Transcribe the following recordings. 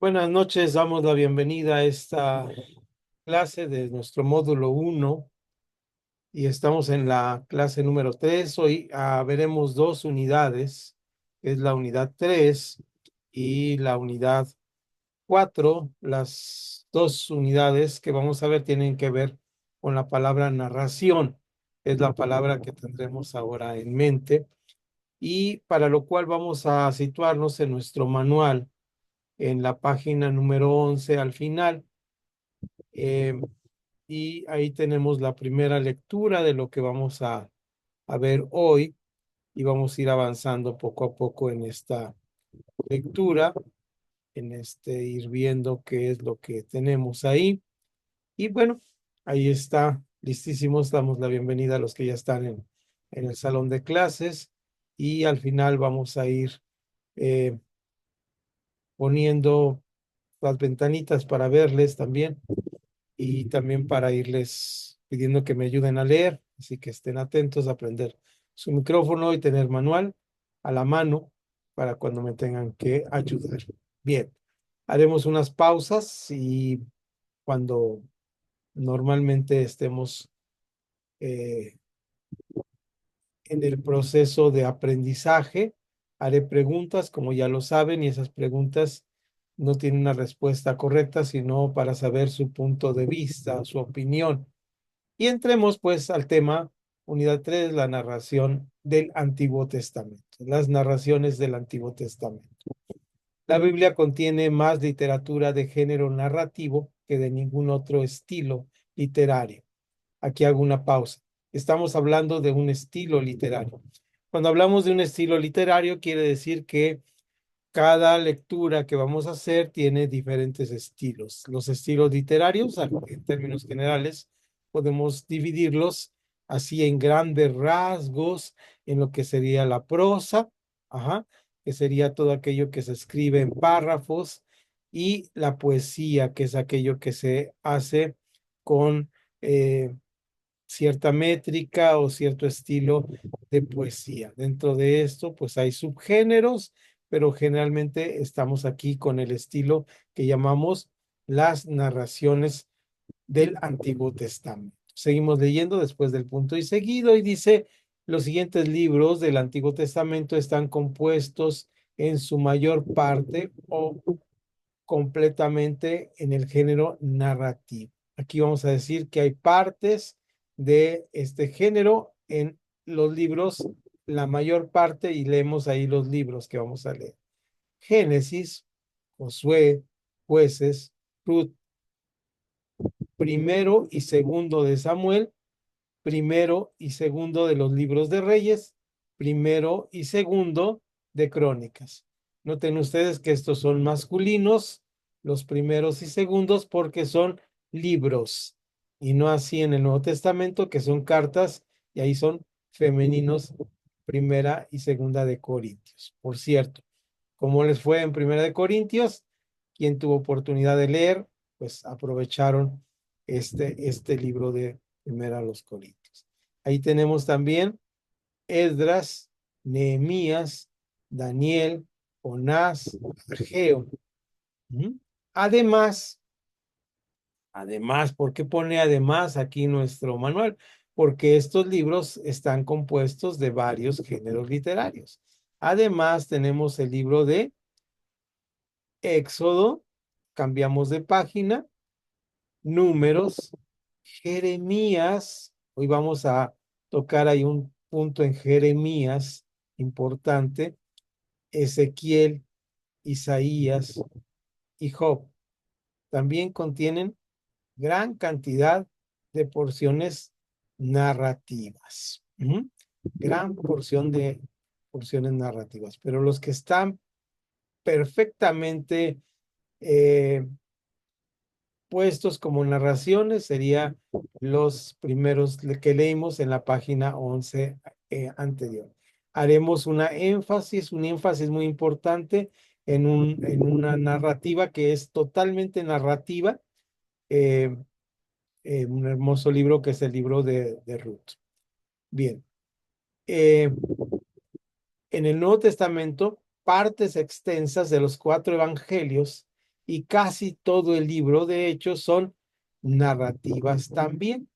Buenas noches, damos la bienvenida a esta clase de nuestro módulo 1 y estamos en la clase número 3. Hoy veremos dos unidades, es la unidad 3 y la unidad 4. Las dos unidades que vamos a ver tienen que ver con la palabra narración, es la palabra que tendremos ahora en mente y para lo cual vamos a situarnos en nuestro manual en la página número 11 al final. Eh, y ahí tenemos la primera lectura de lo que vamos a ver hoy y vamos a ir avanzando poco a poco en esta lectura, ir viendo qué es lo que tenemos ahí. Y bueno, ahí está, listísimos, damos la bienvenida a los que ya están en el salón de clases y al final vamos a ir eh, poniendo las ventanitas para verles también y también para irles pidiendo que me ayuden a leer, así que estén atentos a aprender su micrófono y tener manual a la mano para cuando me tengan que ayudar. Bien, haremos unas pausas y cuando normalmente estemos eh, en el proceso de aprendizaje, haré preguntas, como ya lo saben, y esas preguntas no tienen una respuesta correcta, sino para saber su punto de vista, su opinión. Y entremos pues al tema, unidad 3, la narración del Antiguo Testamento, las narraciones del Antiguo Testamento. La Biblia contiene más literatura de género narrativo que de ningún otro estilo literario. Aquí hago una pausa. Estamos hablando de un estilo literario. Cuando hablamos de un estilo literario, quiere decir que cada lectura que vamos a hacer tiene diferentes estilos. Los estilos literarios, en términos generales, podemos dividirlos así en grandes rasgos, en lo que sería la prosa, ajá, que sería todo aquello que se escribe en párrafos, y la poesía, que es aquello que se hace con cierta métrica o cierto estilo de poesía. Dentro de esto, pues hay subgéneros, pero generalmente estamos aquí con el estilo que llamamos las narraciones del Antiguo Testamento. Seguimos leyendo después del punto y seguido y dice, los siguientes libros del Antiguo Testamento están compuestos en su mayor parte o completamente en el género narrativo. Aquí vamos a decir que hay partes de este género en los libros, la mayor parte, y leemos ahí los libros que vamos a leer. Génesis, Josué, Jueces, Ruth, primero y segundo de Samuel, primero y segundo de los libros de Reyes, primero y segundo de Crónicas. Noten ustedes que estos son masculinos, los primeros y segundos, porque son libros, y no así en el Nuevo Testamento, que son cartas, y ahí son femeninos, primera y segunda de Corintios. Por cierto, ¿cómo les fue en primera de Corintios? Quien tuvo oportunidad de leer, pues aprovecharon este libro de primera a los Corintios. Ahí tenemos también Esdras, Nehemías, Daniel, Jonás, Ageo. ¿Mm? Además, ¿por qué pone además aquí nuestro manual? Porque estos libros están compuestos de varios géneros literarios. Además, tenemos el libro de Éxodo, cambiamos de página, Números, Jeremías. Hoy vamos a tocar ahí un punto en Jeremías importante, Ezequiel, Isaías y Job. También contienen gran cantidad de porciones narrativas. Gran porción de porciones narrativas, pero los que están perfectamente eh, puestos como narraciones serían los primeros que leímos en la página 11 anterior. Haremos un énfasis muy importante en una narrativa que es totalmente narrativa, eh, un hermoso libro que es el libro de Ruth. Bien, eh, en el Nuevo Testamento, partes extensas de los cuatro evangelios y casi todo el libro, de hecho, son narrativas también.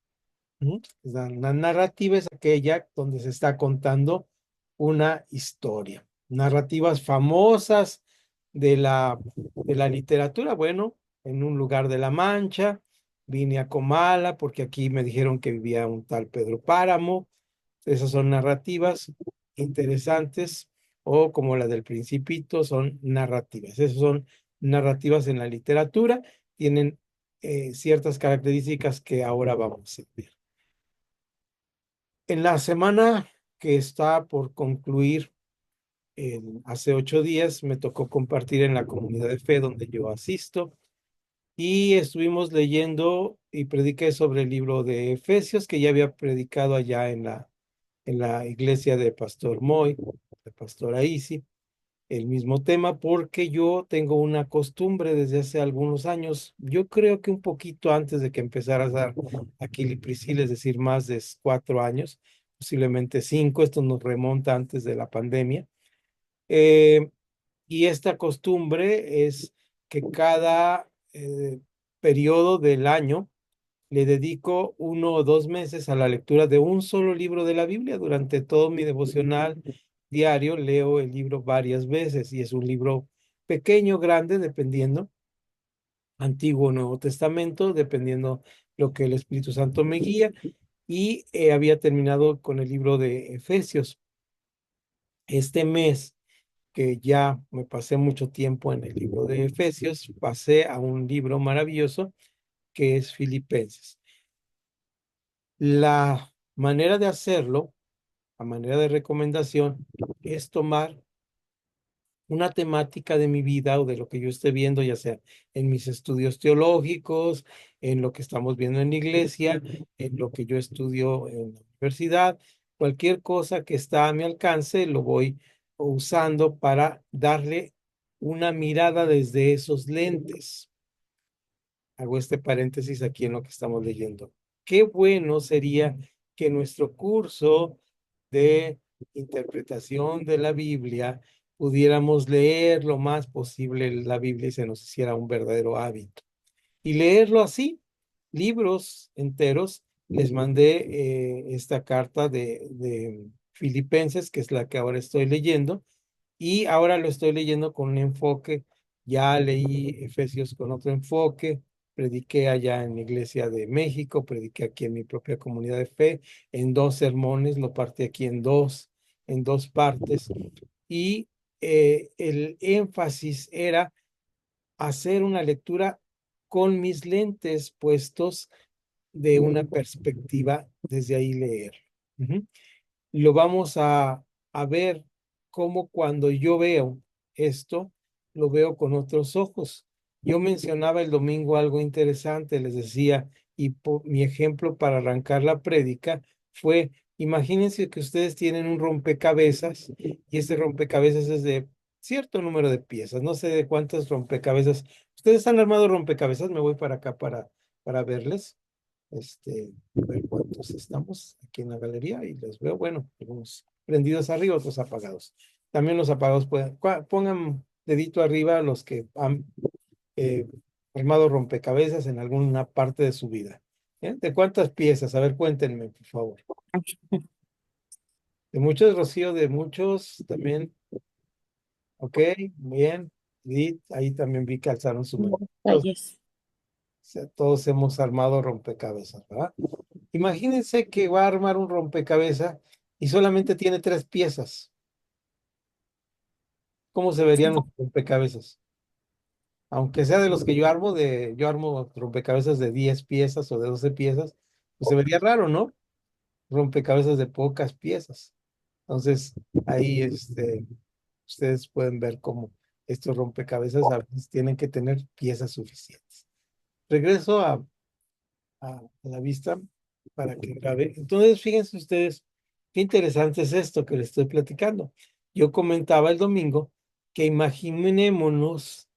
¿Mm? La narrativa es aquella donde se está contando una historia. Narrativas famosas de la literatura. Bueno, en un lugar de La Mancha, vine a Comala porque aquí me dijeron que vivía un tal Pedro Páramo. Esas son narrativas interesantes, o como la del Principito, son narrativas. Esas son narrativas en la literatura. Tienen ciertas características que ahora vamos a ver. En la semana que está por concluir, hace 8 días, me tocó compartir en la comunidad de fe donde yo asisto y estuvimos leyendo y prediqué sobre el libro de Efesios que ya había predicado allá en la iglesia de Pastor Moy, de Pastor Aisi, el mismo tema, porque yo tengo una costumbre desde hace algunos años, yo creo que un poquito antes de que empezara a dar aquí Priscila, es decir, más de 4 años, posiblemente 5. Esto nos remonta antes de la pandemia. Eh, y esta costumbre es que cada periodo del año le dedico 1 o 2 meses a la lectura de un solo libro de la Biblia. Durante todo mi devocional diario leo el libro varias veces y es un libro pequeño, grande, dependiendo, Antiguo o Nuevo Testamento, dependiendo lo que el Espíritu Santo me guía. Y había terminado con el libro de Efesios. Este mes, que ya me pasé mucho tiempo en el libro de Efesios, pasé a un libro maravilloso que es Filipenses. La manera de hacerlo, a manera de recomendación, es tomar una temática de mi vida o de lo que yo esté viendo, ya sea en mis estudios teológicos, en lo que estamos viendo en la iglesia, en lo que yo estudio en la universidad, cualquier cosa que está a mi alcance, lo voy usando para darle una mirada desde esos lentes. Hago este paréntesis aquí en lo que estamos leyendo. Qué bueno sería que nuestro curso de interpretación de la Biblia pudiéramos leer lo más posible la Biblia y se nos hiciera un verdadero hábito. Y leerlo así, libros enteros. Les mandé esta carta de Filipenses, que es la que ahora estoy leyendo, y ahora lo estoy leyendo con un enfoque. Ya leí Efesios con otro enfoque, prediqué allá en la Iglesia de México, prediqué aquí en mi propia comunidad de fe, en 2 sermones, lo partí aquí en dos partes, y el énfasis era hacer una lectura con mis lentes puestos de una perspectiva, desde ahí leer. Ujú. Lo vamos a ver cómo cuando yo veo esto, lo veo con otros ojos. Yo mencionaba el domingo algo interesante, les decía, y mi ejemplo para arrancar la prédica fue, imagínense que ustedes tienen un rompecabezas y ese rompecabezas es de cierto número de piezas, no sé de cuántos rompecabezas. ¿Ustedes han armado rompecabezas? Me voy para acá para verles. A ver cuántos estamos aquí en la galería y les veo, bueno, algunos prendidos arriba, otros apagados. También los apagados pongan dedito arriba los que han eh, armado rompecabezas en alguna parte de su vida. ¿Eh? ¿De cuántas piezas? A ver, cuéntenme, por favor. De muchos, Rocío, de muchos también. Ok, bien. Edith, ahí también vi que alzaron su mano. Todos, Detalles. todos hemos armado rompecabezas, ¿verdad? Imagínense que va a armar un rompecabezas y solamente tiene 3 piezas. ¿Cómo se verían los rompecabezas? Aunque sea de los que yo armo rompecabezas de 10 piezas o de 12 piezas, pues se vería raro, ¿no? Rompecabezas de pocas piezas. Entonces, ahí ustedes pueden ver cómo estos rompecabezas a veces tienen que tener piezas suficientes. Regreso a la vista para que grabe. Entonces, fíjense ustedes, qué interesante es esto que les estoy platicando. Yo comentaba el domingo que imaginémonos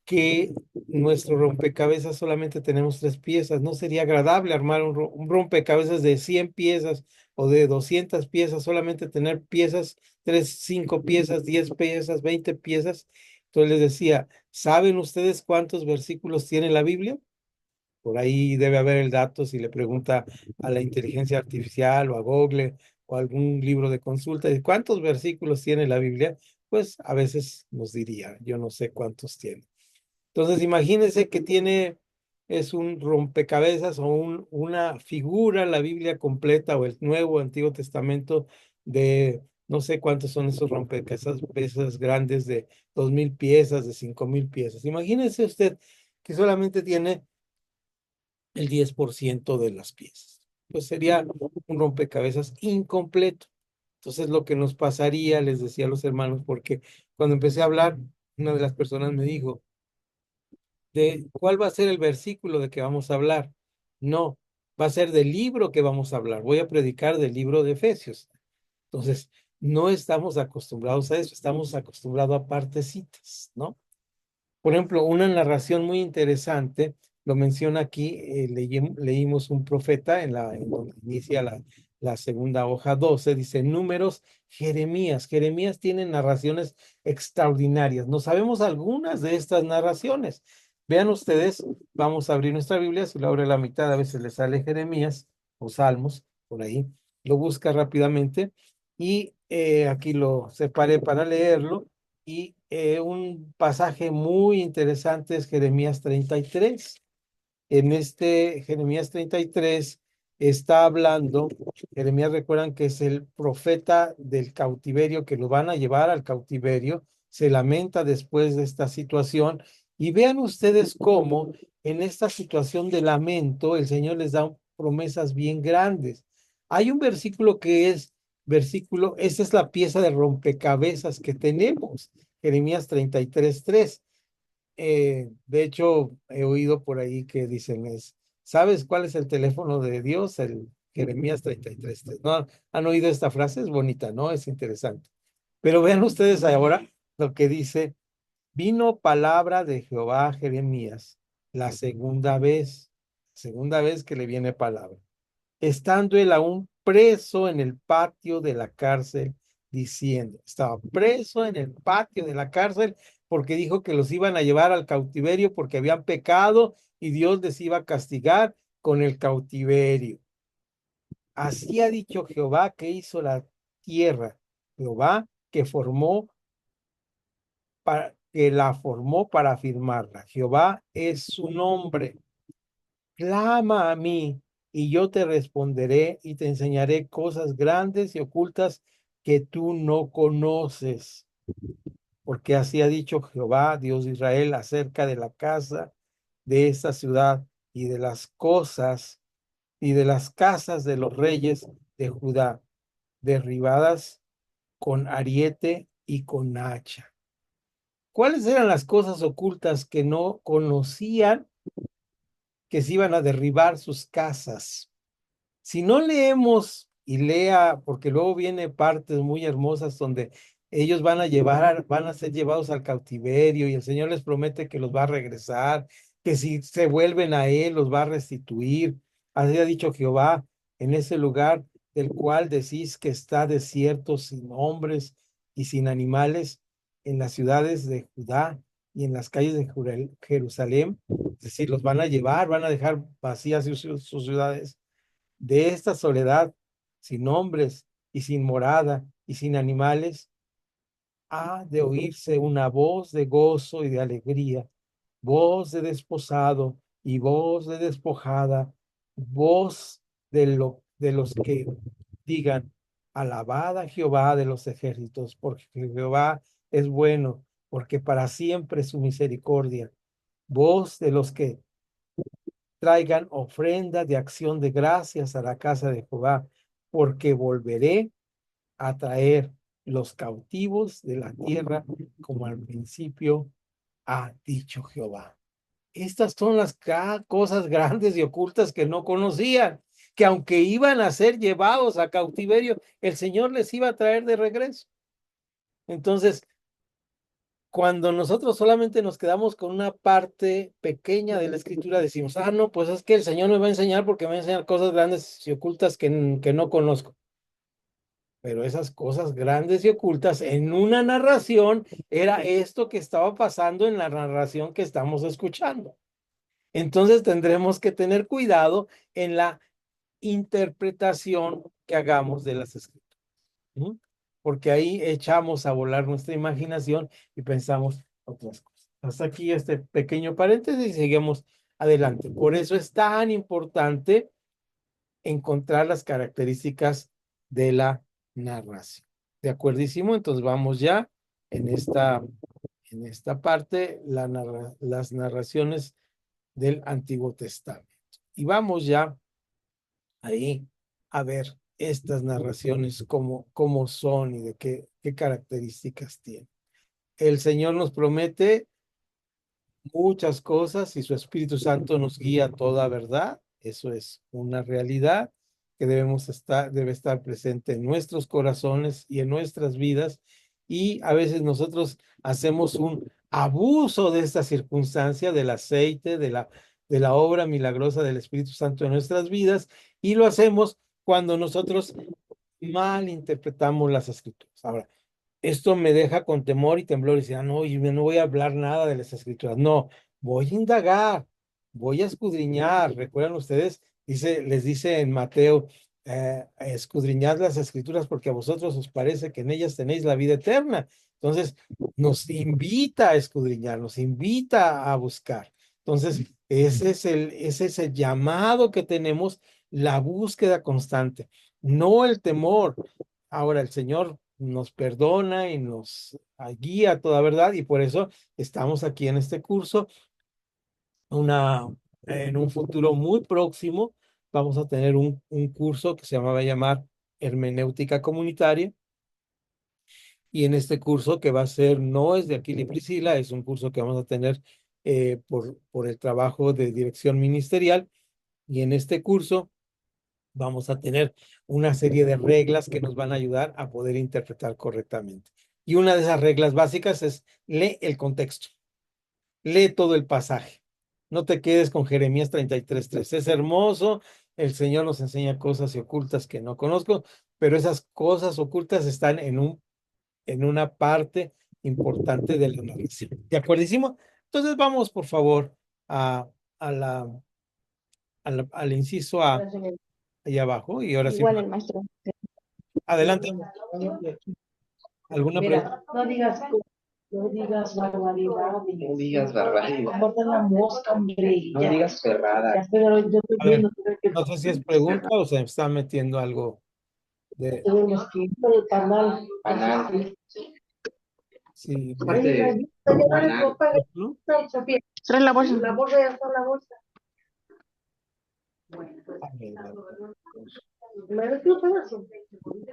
que nuestro rompecabezas solamente tenemos 3 piezas. No sería agradable armar un rompecabezas de 100 piezas o de 200 piezas, solamente tener piezas, 3, 5 piezas, 10 piezas, 20 piezas. Entonces les decía, ¿Saben ustedes cuántos versículos tiene la Biblia? Por ahí debe haber el dato si le pregunta a la inteligencia artificial o a Google o a algún libro de consulta, de cuántos versículos tiene la Biblia, pues a veces nos diría, yo no sé cuántos tiene. Entonces, imagínense que tiene, es un rompecabezas o una figura, la Biblia completa o el Nuevo Antiguo Testamento de no sé cuántos son esos rompecabezas piezas grandes de 2000 piezas, de 5000 piezas. Imagínense usted que solamente tiene el 10% de las piezas. Pues sería un rompecabezas incompleto. Entonces, lo que nos pasaría, les decía a los hermanos, porque cuando empecé a hablar, una de las personas me dijo, de cuál va a ser el versículo de que vamos a hablar. No, va a ser del libro que vamos a hablar. Voy a predicar del libro de Efesios. Entonces, no estamos acostumbrados a eso, estamos acostumbrados a partecitas, ¿no? Por ejemplo, una narración muy interesante, lo menciona aquí, leímos un profeta en donde inicia la segunda hoja 12, dice Números, Jeremías. Jeremías tiene narraciones extraordinarias. No sabemos algunas de estas narraciones. Vean ustedes, vamos a abrir nuestra Biblia, si lo abre la mitad, a veces le sale Jeremías o Salmos, por ahí, lo busca rápidamente y aquí lo separé para leerlo y un pasaje muy interesante es Jeremías 33. En este Jeremías 33 está hablando, Jeremías recuerdan que es el profeta del cautiverio, que lo van a llevar al cautiverio, se lamenta después de esta situación y vean ustedes cómo en esta situación de lamento el Señor les da promesas bien grandes. Hay un versículo que es versículo, esa es la pieza de rompecabezas que tenemos, Jeremías 33:3. De hecho, he oído por ahí que dicen ¿sabes cuál es el teléfono de Dios? El Jeremías 33:3. ¿No han oído esta frase? Es bonita, ¿no? Es interesante. Pero vean ustedes ahora lo que dice, vino palabra de Jehová a Jeremías, segunda vez que le viene palabra estando él aún preso en el patio de la cárcel, diciendo, estaba preso en el patio de la cárcel porque dijo que los iban a llevar al cautiverio porque habían pecado y Dios les iba a castigar con el cautiverio. Así ha dicho Jehová que hizo la tierra, Jehová que la formó para afirmarla. Jehová es su nombre. Clama a mí y yo te responderé y te enseñaré cosas grandes y ocultas que tú no conoces. Porque así ha dicho Jehová, Dios de Israel, acerca de la casa de esta ciudad y de las cosas y de las casas de los reyes de Judá, derribadas con ariete y con hacha. ¿Cuáles eran las cosas ocultas que no conocían que se iban a derribar sus casas? Si no leemos y lea, porque luego viene partes muy hermosas donde ellos van a ser llevados al cautiverio y el Señor les promete que los va a regresar, que si se vuelven a Él los va a restituir. Así ha dicho Jehová en ese lugar del cual decís que está desierto, sin hombres y sin animales, en las ciudades de Judá y en las calles de Jerusalén. Es decir, los van a llevar, van a dejar vacías sus ciudades de esta soledad, sin hombres y sin morada y sin animales, ha de oírse una voz de gozo y de alegría, voz de desposado y voz de despojada, voz de los que digan, alabad a Jehová de los ejércitos, porque Jehová es bueno, porque para siempre es su misericordia. Voz de los que traigan ofrenda de acción de gracias a la casa de Jehová, porque volveré a traer los cautivos de la tierra como al principio ha dicho Jehová. Estas son las cosas grandes y ocultas que no conocían, que aunque iban a ser llevados a cautiverio, el Señor les iba a traer de regreso. Entonces, cuando nosotros solamente nos quedamos con una parte pequeña de la escritura, decimos, no, pues es que el Señor me va a enseñar porque me va a enseñar cosas grandes y ocultas que no conozco. pero esas cosas grandes y ocultas en una narración era esto que estaba pasando en la narración que estamos escuchando. Entonces tendremos que tener cuidado en la interpretación que hagamos de las escrituras. ¿Mm? Porque ahí echamos a volar nuestra imaginación y pensamos otras cosas. Hasta aquí este pequeño paréntesis y seguimos adelante. Por eso es tan importante encontrar las características de la narración. ¿De acuerdísimo? Entonces vamos ya en esta parte, las narraciones del Antiguo Testamento. Y vamos ya ahí a ver estas narraciones, cómo son y de qué características tienen. El Señor nos promete muchas cosas y su Espíritu Santo nos guía a toda verdad. Eso es una realidad que debe estar presente en nuestros corazones y en nuestras vidas. Y a veces nosotros hacemos un abuso de esta circunstancia, del aceite, de la obra milagrosa del Espíritu Santo en nuestras vidas, y lo hacemos cuando nosotros mal interpretamos las escrituras. Ahora, esto me deja con temor y temblor y decir, no, yo no voy a hablar nada de las escrituras. No, voy a indagar, voy a escudriñar. ¿Recuerdan ustedes? Les dice en Mateo, escudriñad las escrituras porque a vosotros os parece que en ellas tenéis la vida eterna. Entonces, nos invita a escudriñar, nos invita a buscar. Entonces, ese es el llamado que tenemos, la búsqueda constante, no el temor. Ahora el Señor nos perdona y nos guía a toda verdad y por eso estamos aquí en este curso. En un futuro muy próximo vamos a tener un curso que se va a llamar Hermenéutica Comunitaria, y en este curso que va a ser, no es de Aquila y Priscila, es un curso que vamos a tener por el trabajo de dirección ministerial, y en este curso vamos a tener una serie de reglas que nos van a ayudar a poder interpretar correctamente. Y una de esas reglas básicas es lee el contexto, lee todo el pasaje. No te quedes con Jeremías 33:3. Es hermoso, el Señor nos enseña cosas ocultas que no conozco, pero esas cosas ocultas están en una parte importante de la narración. ¿De acuerdísimo? Entonces vamos, por favor, a, a la, al inciso A, allá abajo, y ahora sí, Igual el maestro. adelante. ¿Alguna pregunta? Mira, no digas barbaridad. No digas barbaridad. Corta la mosca, hombre. No digas ferrada. Pero yo estoy A ver, viendo que no sé si es pregunta o se está metiendo algo de... tenemos que ir por el canal. Canal. Sí, Aparte, ¿no? Trae la bolsa. la bolsa ya está en la bolsa. A ver, ¿Me das tu pedazo?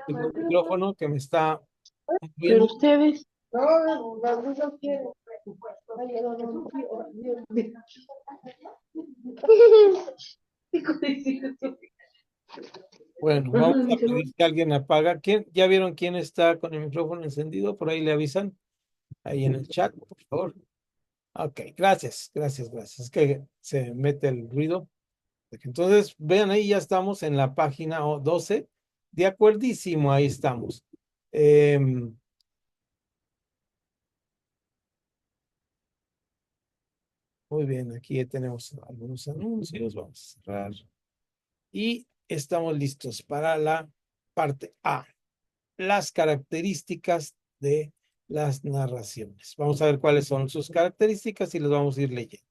tengo un micrófono que me está Pero moviendo. ustedes, No, la bolsa quiero. Ay, no, no, no. Bueno, vamos a pedir que alguien apaga. ¿Ya vieron quién está con el micrófono encendido? Por ahí le avisan. Ahí en el chat, por favor. Ok, gracias, gracias, gracias. Es que se mete el ruido. Entonces, vean ahí, ya estamos en la página 12. De acuerdísimo, ahí estamos. Muy bien, aquí ya tenemos algunos anuncios. Vamos a cerrar. Y estamos listos para la parte A, las características de las narraciones. Vamos a ver cuáles son sus características y las vamos a ir leyendo.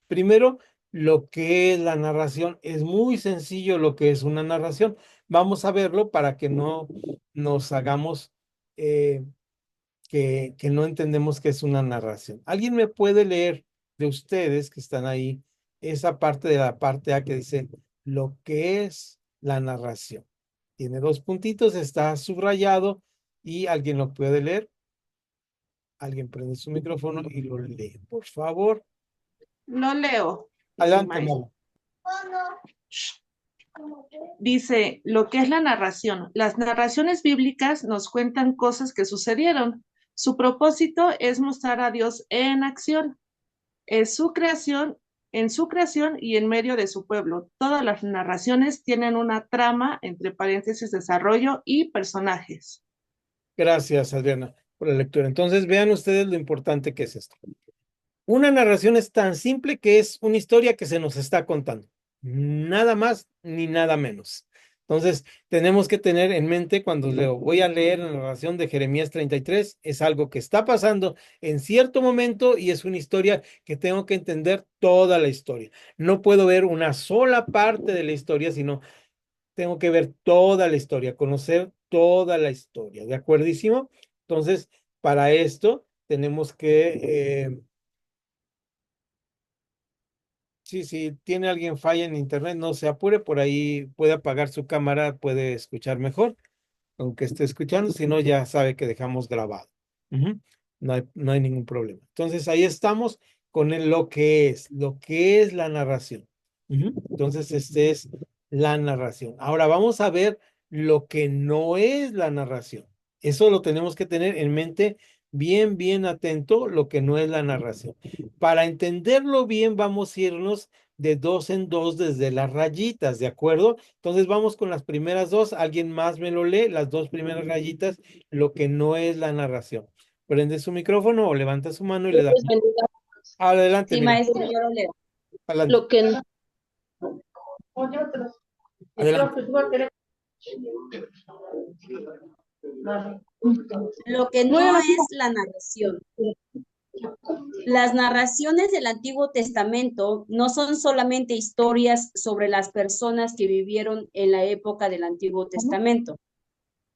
Primero, lo que es la narración. Es muy sencillo lo que es una narración. Vamos a verlo para que no nos hagamos que no entendemos qué es una narración. ¿Alguien me puede leer de ustedes que están ahí esa parte de la parte A que dice lo que es la narración? Tiene dos puntitos, está subrayado y alguien lo puede leer. Alguien prende su micrófono y lo lee, por favor. Lo leo. Adelante, Maestro. Mara. Dice, lo que es la narración. Las narraciones bíblicas nos cuentan cosas que sucedieron. Su propósito es mostrar a Dios en acción. Es su creación en su creación y en medio de su pueblo. Todas las narraciones tienen una trama, entre paréntesis, desarrollo y personajes. Gracias, Adriana, por la lectura. Entonces, vean ustedes lo importante que es esto. Una narración es tan simple que es una historia que se nos está contando. Nada más ni nada menos. Entonces, tenemos que tener en mente cuando voy a leer la narración de Jeremías 33, es algo que está pasando en cierto momento y es una historia que tengo que entender toda la historia. No puedo ver una sola parte de la historia, sino tengo que ver toda la historia, conocer toda la historia. ¿De acuerdísimo? Entonces, para esto tenemos que si tiene alguien falla en internet, no se apure, por ahí puede apagar su cámara, puede escuchar mejor, aunque esté escuchando, si no ya sabe que dejamos grabado. Ujú. No hay ningún problema. Entonces ahí estamos con lo que es la narración. Ujú. Entonces este es la narración. Ahora vamos a ver lo que no es la narración. Eso lo tenemos que tener en mente bien, bien atento, lo que no es la narración. Para entenderlo bien, vamos a irnos de dos en dos desde las rayitas, ¿de acuerdo? Entonces vamos con las primeras dos. ¿Alguien más me lo lee? Las dos primeras rayitas, lo que no es la narración. Prende su micrófono o levanta su mano y le da. Dios bendiga. Adelante, Sí, mira. maestro, yo lo leo. Adelante. Lo que, Adelante. lo que no es la narración. Las narraciones del Antiguo Testamento no son solamente historias sobre las personas que vivieron en la época del Antiguo Testamento.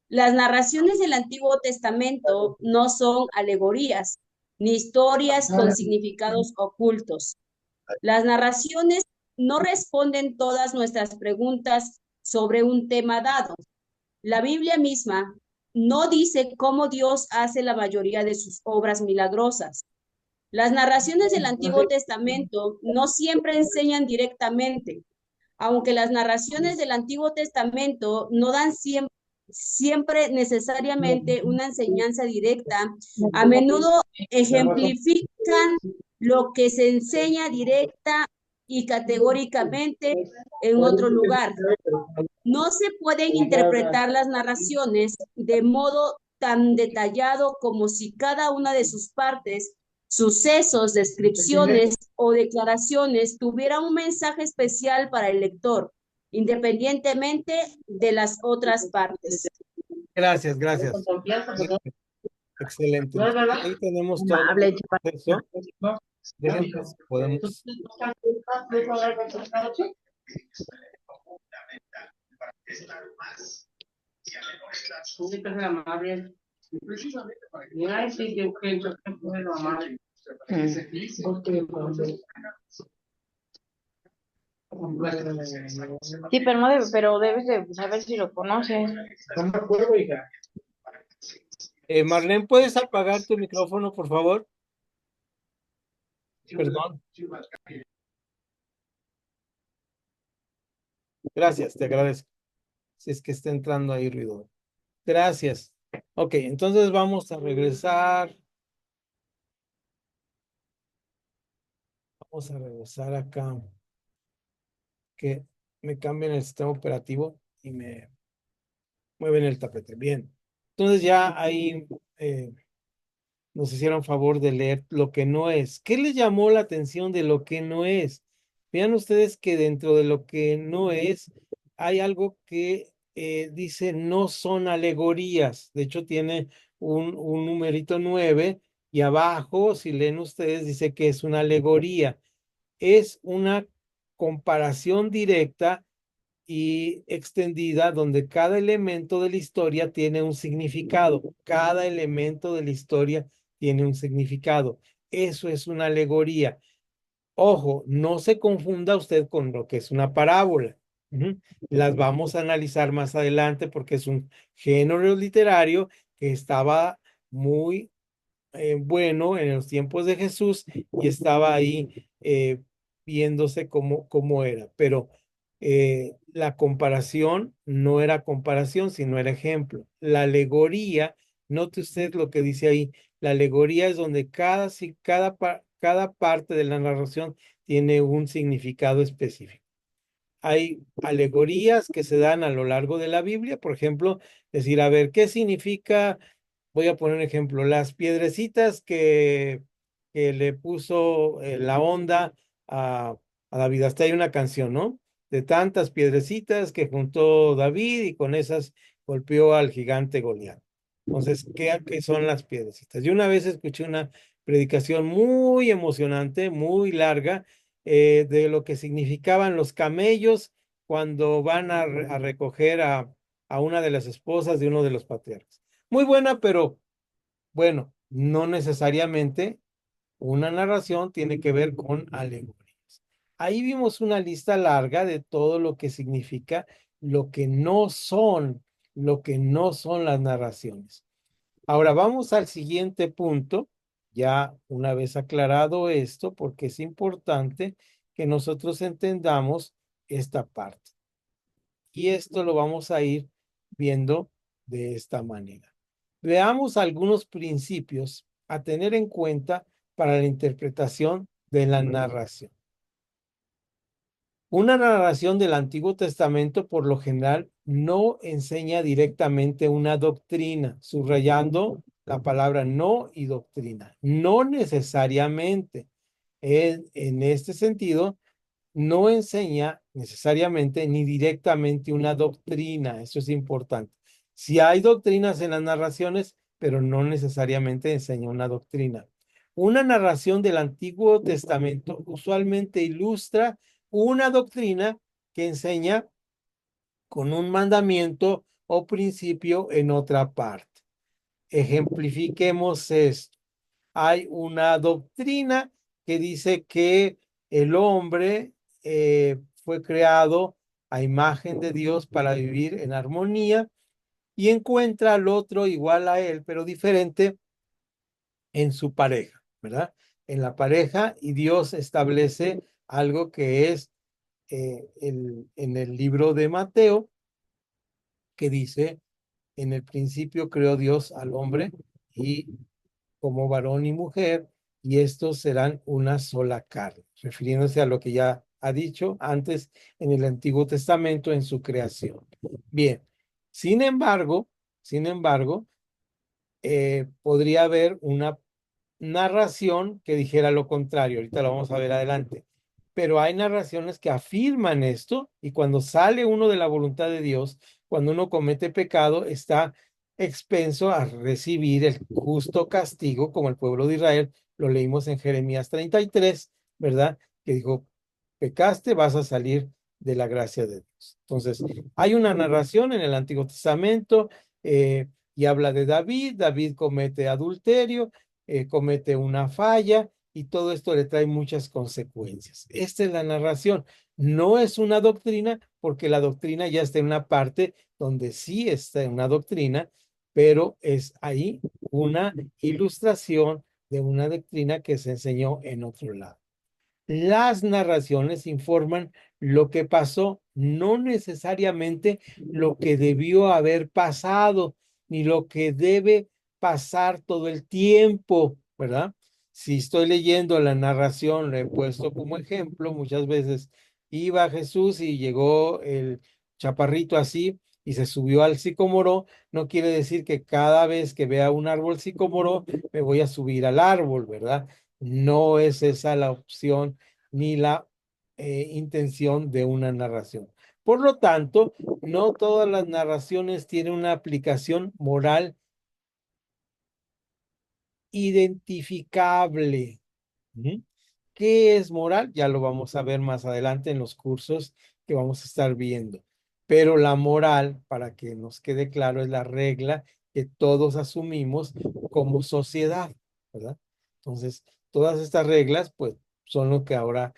Las narraciones del Antiguo Testamento no son alegorías, ni historias con significados ocultos. Las narraciones no responden todas nuestras preguntas sobre un tema dado. La Biblia misma no dice cómo Dios hace la mayoría de sus obras milagrosas. Las narraciones del Antiguo Testamento no siempre enseñan directamente, aunque las narraciones del Antiguo Testamento no dan siempre necesariamente una enseñanza directa, a menudo ejemplifican lo que se enseña directa y categóricamente en otro lugar. No se pueden interpretar las narraciones de modo tan detallado como si cada una de sus partes, sucesos, descripciones o declaraciones tuviera un mensaje especial para el lector, independientemente de las otras partes. Gracias, gracias. Excelente. Ahí tenemos todo el proceso. Déjenme, podemos. Sí, pero debes de saber si lo conoces. No me acuerdo, hija. Marlene, ¿puedes apagar tu micrófono, por favor? Perdón. Gracias, te agradezco. Si es que está entrando ahí ruido. Gracias. Ok, entonces vamos a regresar. Vamos a regresar acá. Que me cambien el sistema operativo y me mueven el tapete. Bien. Entonces ya ahí nos hicieron favor de leer lo que no es. ¿Qué les llamó la atención de lo que no es? Vean ustedes que dentro de lo que no es hay algo que dice no son alegorías. De hecho, tiene un numerito 9 y abajo, si leen ustedes, dice que es una alegoría. Es una comparación directa y extendida donde cada elemento de la historia tiene un significado. Cada elemento de la historia tiene un significado. Eso es una alegoría. Ojo, no se confunda usted con lo que es una parábola. Ujú. Las vamos a analizar más adelante porque es un género literario que estaba muy bueno en los tiempos de Jesús y estaba ahí viéndose cómo era. Pero la comparación no era comparación, sino era ejemplo. La alegoría, note usted lo que dice ahí, la alegoría es donde cada cada parte de la narración tiene un significado específico. Hay alegorías que se dan a lo largo de la Biblia, por ejemplo, decir, a ver, ¿qué significa? Voy a poner un ejemplo, las piedrecitas que le puso la onda a David. Hasta hay una canción, ¿no? De tantas piedrecitas que juntó David y con esas golpeó al gigante Goliat. Entonces, ¿qué son las piedrecitas? Yo una vez escuché una predicación muy emocionante, muy larga, de lo que significaban los camellos cuando van a recoger a una de las esposas de uno de los patriarcas. Muy buena, pero bueno, no necesariamente una narración tiene que ver con alegorías. Ahí vimos una lista larga de todo lo que significa lo que no son las narraciones. Ahora vamos al siguiente punto, ya una vez aclarado esto, porque es importante que nosotros entendamos esta parte. Y esto lo vamos a ir viendo de esta manera. Veamos algunos principios a tener en cuenta para la interpretación de la narración. Una narración del Antiguo Testamento por lo general no enseña directamente una doctrina, subrayando la palabra no y doctrina. No necesariamente. En este sentido, no enseña necesariamente ni directamente una doctrina. Eso es importante. Si hay doctrinas en las narraciones, pero no necesariamente enseña una doctrina. Una narración del Antiguo Testamento usualmente ilustra una doctrina que enseña con un mandamiento o principio en otra parte. Ejemplifiquemos esto. Hay una doctrina que dice que el hombre fue creado a imagen de Dios para vivir en armonía y encuentra al otro igual a él, pero diferente en su pareja, ¿verdad? En la pareja, y Dios establece algo que es en el libro de Mateo, que dice, en el principio creó Dios al hombre y como varón y mujer, y estos serán una sola carne, refiriéndose a lo que ya ha dicho antes en el Antiguo Testamento en su creación. Bien, sin embargo, podría haber una narración que dijera lo contrario. Ahorita lo vamos a ver adelante. Pero hay narraciones que afirman esto y cuando sale uno de la voluntad de Dios, cuando uno comete pecado, está expenso a recibir el justo castigo como el pueblo de Israel. Lo leímos en Jeremías 33, ¿verdad? Que dijo, pecaste, vas a salir de la gracia de Dios. Entonces, hay una narración en el Antiguo Testamento y habla de David. David comete adulterio, comete una falla y todo esto le trae muchas consecuencias. Esta es la narración. No es una doctrina porque la doctrina ya está en una parte donde sí está en una doctrina, pero es ahí una ilustración de una doctrina que se enseñó en otro lado. Las narraciones informan lo que pasó, no necesariamente lo que debió haber pasado, ni lo que debe pasar todo el tiempo, ¿verdad? Si estoy leyendo la narración, lo he puesto como ejemplo, muchas veces iba Jesús y llegó el chaparrito así y se subió al sicómoro, no quiere decir que cada vez que vea un árbol sicómoro me voy a subir al árbol, ¿verdad? No es esa la opción ni la intención de una narración. Por lo tanto, no todas las narraciones tienen una aplicación moral identificable. ¿Qué es moral? Ya lo vamos a ver más adelante en los cursos que vamos a estar viendo. Pero la moral, para que nos quede claro, es la regla que todos asumimos como sociedad, ¿verdad? Entonces, todas estas reglas, pues, son lo que ahora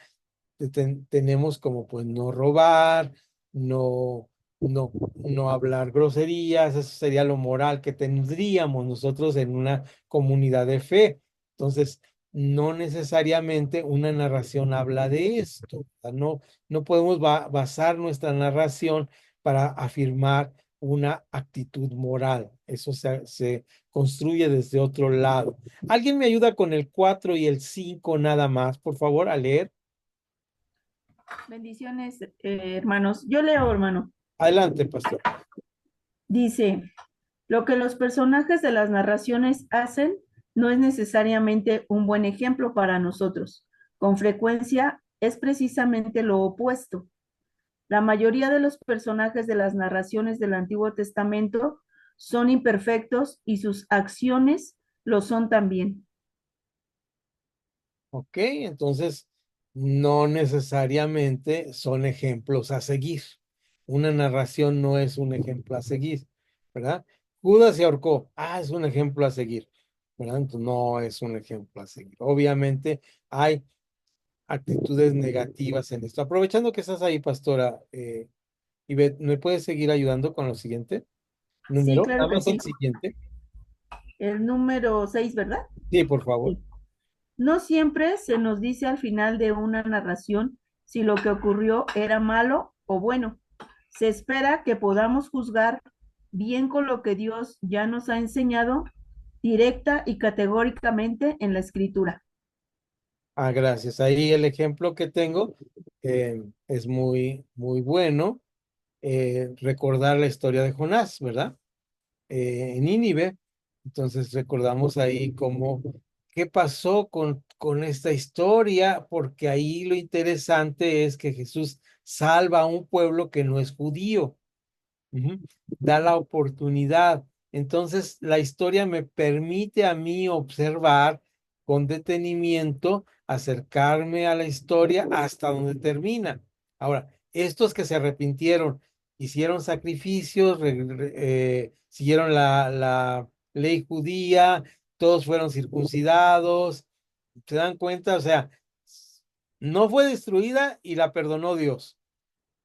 tenemos como, pues, no robar, no, no hablar groserías. Eso sería lo moral que tendríamos nosotros en una comunidad de fe. Entonces, no necesariamente una narración habla de esto. No podemos basar nuestra narración para afirmar una actitud moral. Eso se construye desde otro lado. ¿Alguien me ayuda con el 4 y el 5 nada más, por favor, a leer? Bendiciones, hermanos. Yo leo, hermano. Adelante, pastor. Dice, lo que los personajes de las narraciones hacen no es necesariamente un buen ejemplo para nosotros. Con frecuencia es precisamente lo opuesto. La mayoría de los personajes de las narraciones del Antiguo Testamento son imperfectos y sus acciones lo son también. Ok, entonces no necesariamente son ejemplos a seguir. Una narración no es un ejemplo a seguir, ¿verdad? Judas se ahorcó. Ah, es un ejemplo a seguir, ¿verdad? Entonces no es un ejemplo a seguir. Obviamente hay actitudes negativas en esto. Aprovechando que estás ahí, pastora, Ivette, ¿me puedes seguir ayudando con lo siguiente? Sí, Número, claro nada que más el sí. siguiente. El número 6, ¿verdad? Sí, por favor. Sí. No siempre se nos dice al final de una narración si lo que ocurrió era malo o bueno. Se espera que podamos juzgar bien con lo que Dios ya nos ha enseñado directa y categóricamente en la escritura. Ah, gracias. Ahí el ejemplo que tengo es muy bueno. Recordar la historia de Jonás, ¿verdad? En Nínive. Entonces recordamos ahí cómo, qué pasó con esta historia, porque ahí lo interesante es que Jesús salva a un pueblo que no es judío. Ujú. Da la oportunidad. Entonces, la historia me permite a mí observar con detenimiento, acercarme a la historia hasta donde termina. Ahora, estos que se arrepintieron, hicieron sacrificios, siguieron la ley judía, todos fueron circuncidados. ¿Se dan cuenta? O sea, no fue destruida y la perdonó Dios,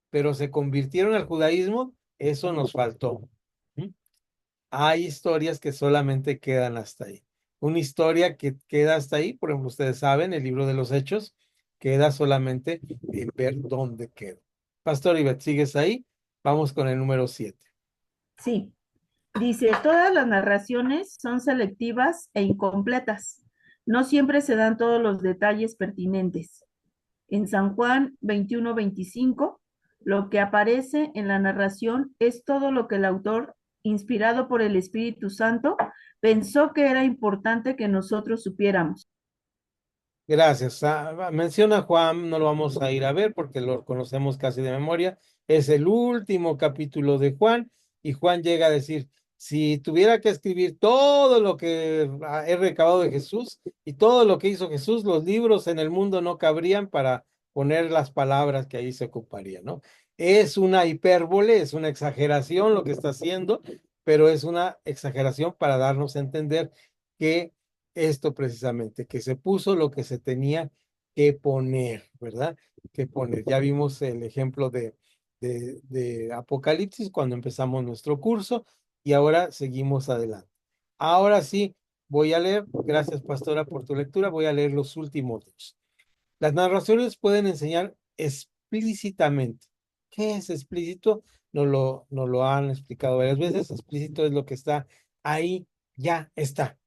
pero se convirtieron al judaísmo, eso nos faltó. ¿Mm? Hay historias que solamente quedan hasta ahí. Una historia que queda hasta ahí, por ejemplo, ustedes saben, el libro de los Hechos, queda solamente en ver dónde queda. Pastor Ivette, ¿sigues ahí? Vamos con el número 7. Sí, dice, todas las narraciones son selectivas e incompletas. No siempre se dan todos los detalles pertinentes. En San Juan 21-25, lo que aparece en la narración es todo lo que el autor, inspirado por el Espíritu Santo, pensó que era importante que nosotros supiéramos. Gracias. Menciona Juan, no lo vamos a ir a ver porque lo conocemos casi de memoria. Es el último capítulo de Juan y Juan llega a decir, si tuviera que escribir todo lo que he recabado de Jesús y todo lo que hizo Jesús, los libros en el mundo no cabrían para poner las palabras que ahí se ocuparían, ¿no? Es una hipérbole, es una exageración lo que está haciendo, pero es una exageración para darnos a entender que esto precisamente, que se puso lo que se tenía que poner, ¿verdad? Que poner. Ya vimos el ejemplo de Apocalipsis cuando empezamos nuestro curso y ahora seguimos adelante. Ahora sí, voy a leer, gracias pastora por tu lectura, voy a leer los últimos dos. Las narraciones pueden enseñar explícitamente. ¿Qué es explícito? Nos lo han explicado varias veces. Explícito es lo que está ahí, ya está.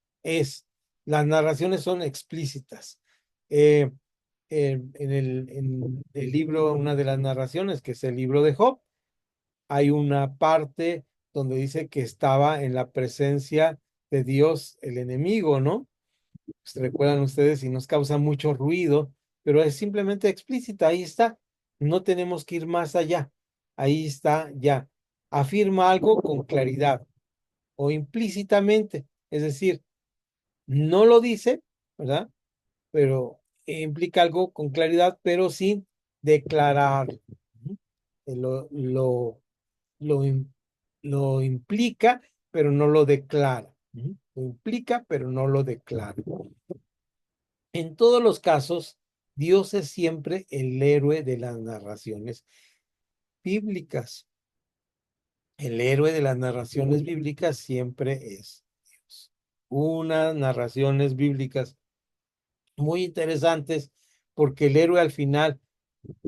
Las narraciones son explícitas. Eh, en el libro, una de las narraciones, que es el libro de Job, hay una parte donde dice que estaba en la presencia de Dios el enemigo, ¿no? Pues, recuerdan ustedes y nos causa mucho ruido, pero es simplemente explícita, ahí está, no tenemos que ir más allá, ahí está ya, afirma algo con claridad o implícitamente, es decir, no lo dice, ¿verdad? Pero implica algo con claridad, pero sin declarar. Ujú. Lo, lo, lo, im- lo implica, pero no lo declara. Ujú. Lo implica, pero no lo declara. En todos los casos, Dios es siempre el héroe de las narraciones bíblicas. El héroe de las narraciones bíblicas siempre es Dios. Unas narraciones bíblicas muy interesantes porque el héroe al final,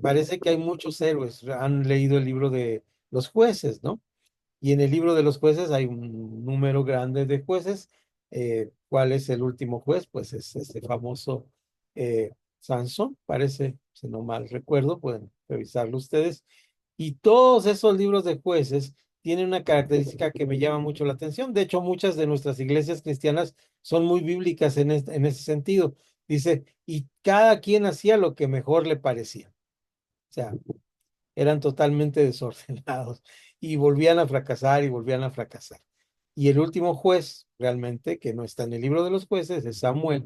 parece que hay muchos héroes, han leído el libro de los jueces, ¿no? Y en el libro de los jueces hay un número grande de jueces. ¿Cuál es el último juez? Pues es este famoso Sansón, parece, si no mal recuerdo, pueden revisarlo ustedes. Y todos esos libros de jueces tienen una característica que me llama mucho la atención. De hecho, muchas de nuestras iglesias cristianas son muy bíblicas en ese sentido. Dice, y cada quien hacía lo que mejor le parecía. O sea, eran totalmente desordenados y volvían a fracasar y volvían a fracasar. Y el último juez, realmente, que no está en el libro de los jueces, es Samuel.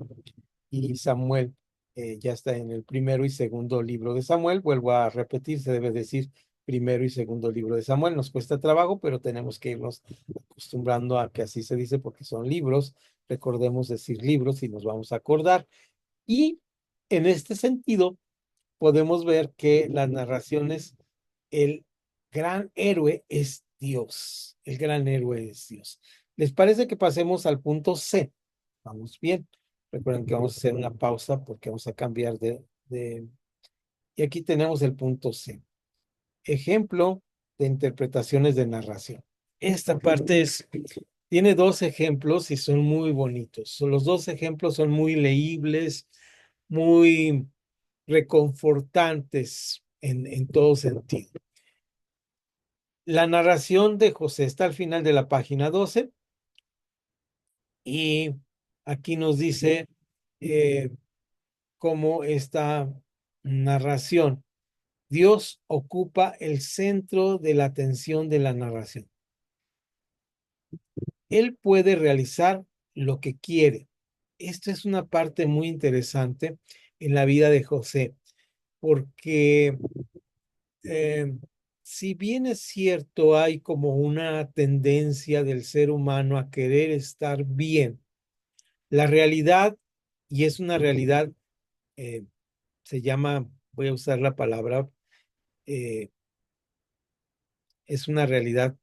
Y Samuel ya está en el primero y segundo libro de Samuel. Vuelvo a repetir, se debe decir primero y segundo libro de Samuel. Nos cuesta trabajo, pero tenemos que irnos acostumbrando a que así se dice porque son libros. Recordemos decir libros y nos vamos a acordar. Y en este sentido, podemos ver que las narraciones, el gran héroe es Dios. El gran héroe es Dios. ¿Les parece que pasemos al punto C? Vamos bien. Recuerden que vamos a hacer una pausa porque vamos a cambiar de... Y aquí tenemos el punto C. Ejemplo de interpretaciones de narración. Esta parte tiene dos ejemplos y son muy bonitos. Los dos ejemplos son muy leíbles, muy reconfortantes en todo sentido. La narración de José está al final de la página 12 y aquí nos dice cómo esta narración, Dios ocupa el centro de la atención de la narración. Él puede realizar lo que quiere. Esto es una parte muy interesante en la vida de José, porque si bien es cierto, hay como una tendencia del ser humano a querer estar bien, la realidad, y es una realidad, se llama, voy a usar la palabra, eh, es una realidad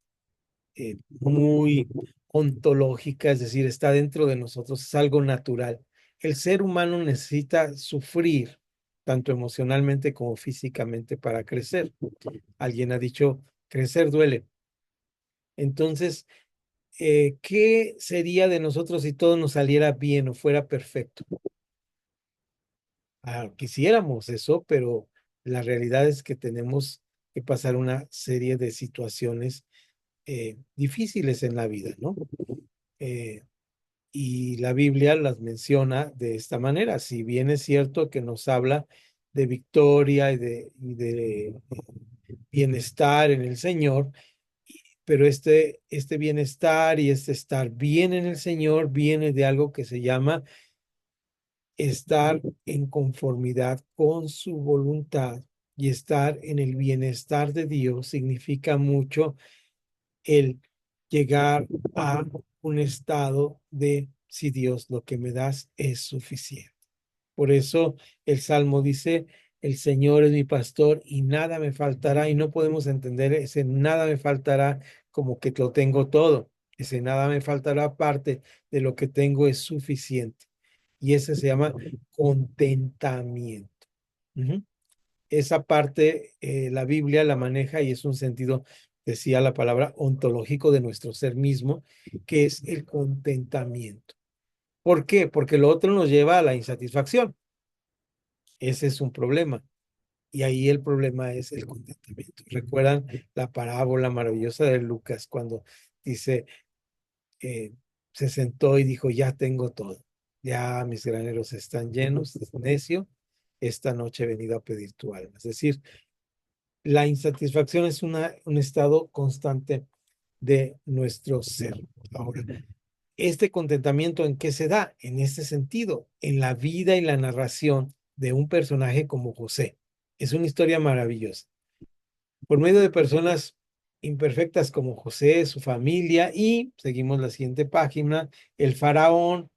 muy ontológica, es decir, está dentro de nosotros, es algo natural. El ser humano necesita sufrir, tanto emocionalmente como físicamente, para crecer. Alguien ha dicho, crecer duele. Entonces, ¿qué sería de nosotros si todo nos saliera bien o fuera perfecto? Quisiéramos eso, pero la realidad es que tenemos que pasar una serie de situaciones difíciles en la vida, ¿no? Y la Biblia las menciona de esta manera. Si bien es cierto que nos habla de victoria y de bienestar en el Señor, pero este bienestar y este estar bien en el Señor viene de algo que se llama estar en conformidad con su voluntad, y estar en el bienestar de Dios significa mucho el llegar a un estado de si Dios lo que me das es suficiente. Por eso el Salmo dice, el Señor es mi pastor y nada me faltará, y no podemos entender ese nada me faltará como que lo tengo todo. Ese nada me faltará parte de lo que tengo es suficiente. Y ese se llama contentamiento. Esa parte la Biblia la maneja y es un sentido, decía la palabra, ontológico de nuestro ser mismo, que es el contentamiento. ¿Por qué? Porque lo otro nos lleva a la insatisfacción. Ese es un problema. Y ahí el problema es el contentamiento. ¿Recuerdan la parábola maravillosa de Lucas cuando dice, se sentó y dijo, ya tengo todo, ya mis graneros están llenos, necio, esta noche he venido a pedir tu alma? Es decir, la insatisfacción es un estado constante de nuestro ser. Ahora, este contentamiento, ¿en qué se da? En este sentido, en la vida y la narración de un personaje como José. Es una historia maravillosa. Por medio de personas imperfectas como José, su familia y, seguimos la siguiente página, el faraón,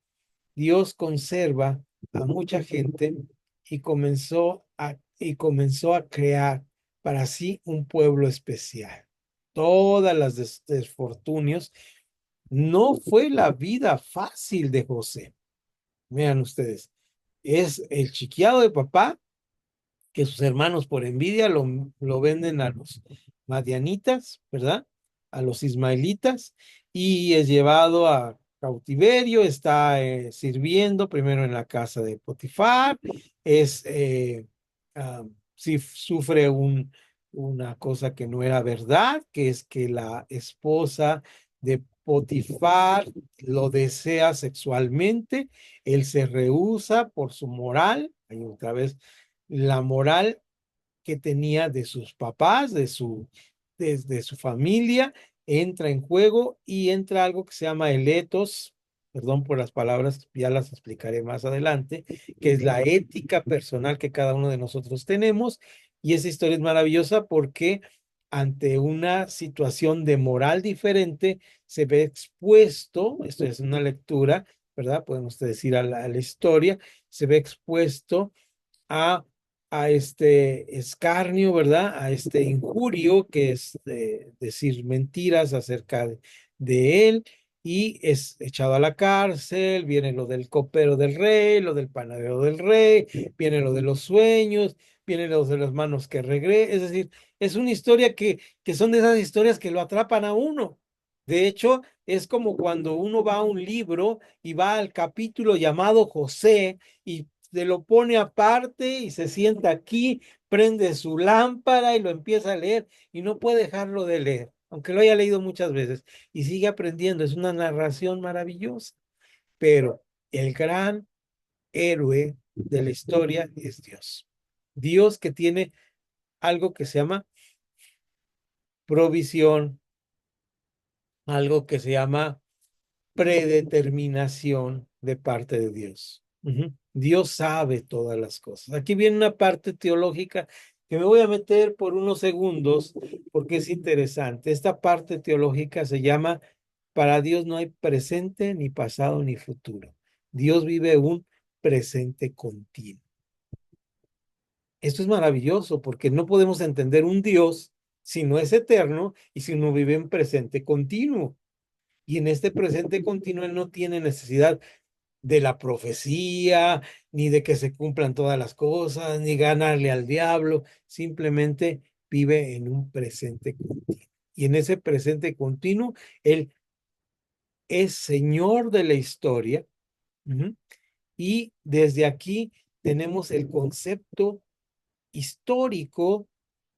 Dios conserva a mucha gente y comenzó a crear para sí un pueblo especial. Todas las desfortunios. No fue la vida fácil de José. Vean ustedes, es el chiqueado de papá que sus hermanos por envidia lo venden a los madianitas, ¿verdad? a los ismaelitas y es llevado a cautiverio, está sirviendo primero en la casa de Potifar, es, sí, sufre una cosa que no era verdad, que es que la esposa de Potifar lo desea sexualmente, él se rehúsa por su moral, ahí otra vez, la moral que tenía de sus papás, de su familia, entra en juego y entra algo que se llama el ethos, perdón por las palabras, ya las explicaré más adelante, que es la ética personal que cada uno de nosotros tenemos. Y esa historia es maravillosa porque ante una situación de moral diferente, se ve expuesto, esto es una lectura, ¿verdad? Podemos decir a la historia, se ve expuesto a, a este escarnio, ¿verdad? A este injurio que es decir mentiras acerca de él y es echado a la cárcel, viene lo del copero del rey, lo del panadero del rey, viene lo de los sueños, viene lo de las manos que regresan, es decir, es una historia que son de esas historias que lo atrapan a uno. De hecho, es como cuando uno va a un libro y va al capítulo llamado José y se lo pone aparte y se sienta aquí, prende su lámpara y lo empieza a leer y no puede dejarlo de leer, aunque lo haya leído muchas veces y sigue aprendiendo. Es una narración maravillosa, pero el gran héroe de la historia es Dios. Dios que tiene algo que se llama provisión, algo que se llama predeterminación de parte de Dios. Dios sabe todas las cosas. Aquí viene una parte teológica que me voy a meter por unos segundos porque es interesante. Esta parte teológica se llama, para Dios no hay presente, ni pasado, ni futuro. Dios vive un presente continuo. Esto es maravilloso porque no podemos entender un Dios si no es eterno y si no vive en presente continuo. Y en este presente continuo Él no tiene necesidad de la profecía, ni de que se cumplan todas las cosas, ni ganarle al diablo, simplemente vive en un presente continuo. Y en ese presente continuo, Él es Señor de la historia. Y desde aquí tenemos el concepto histórico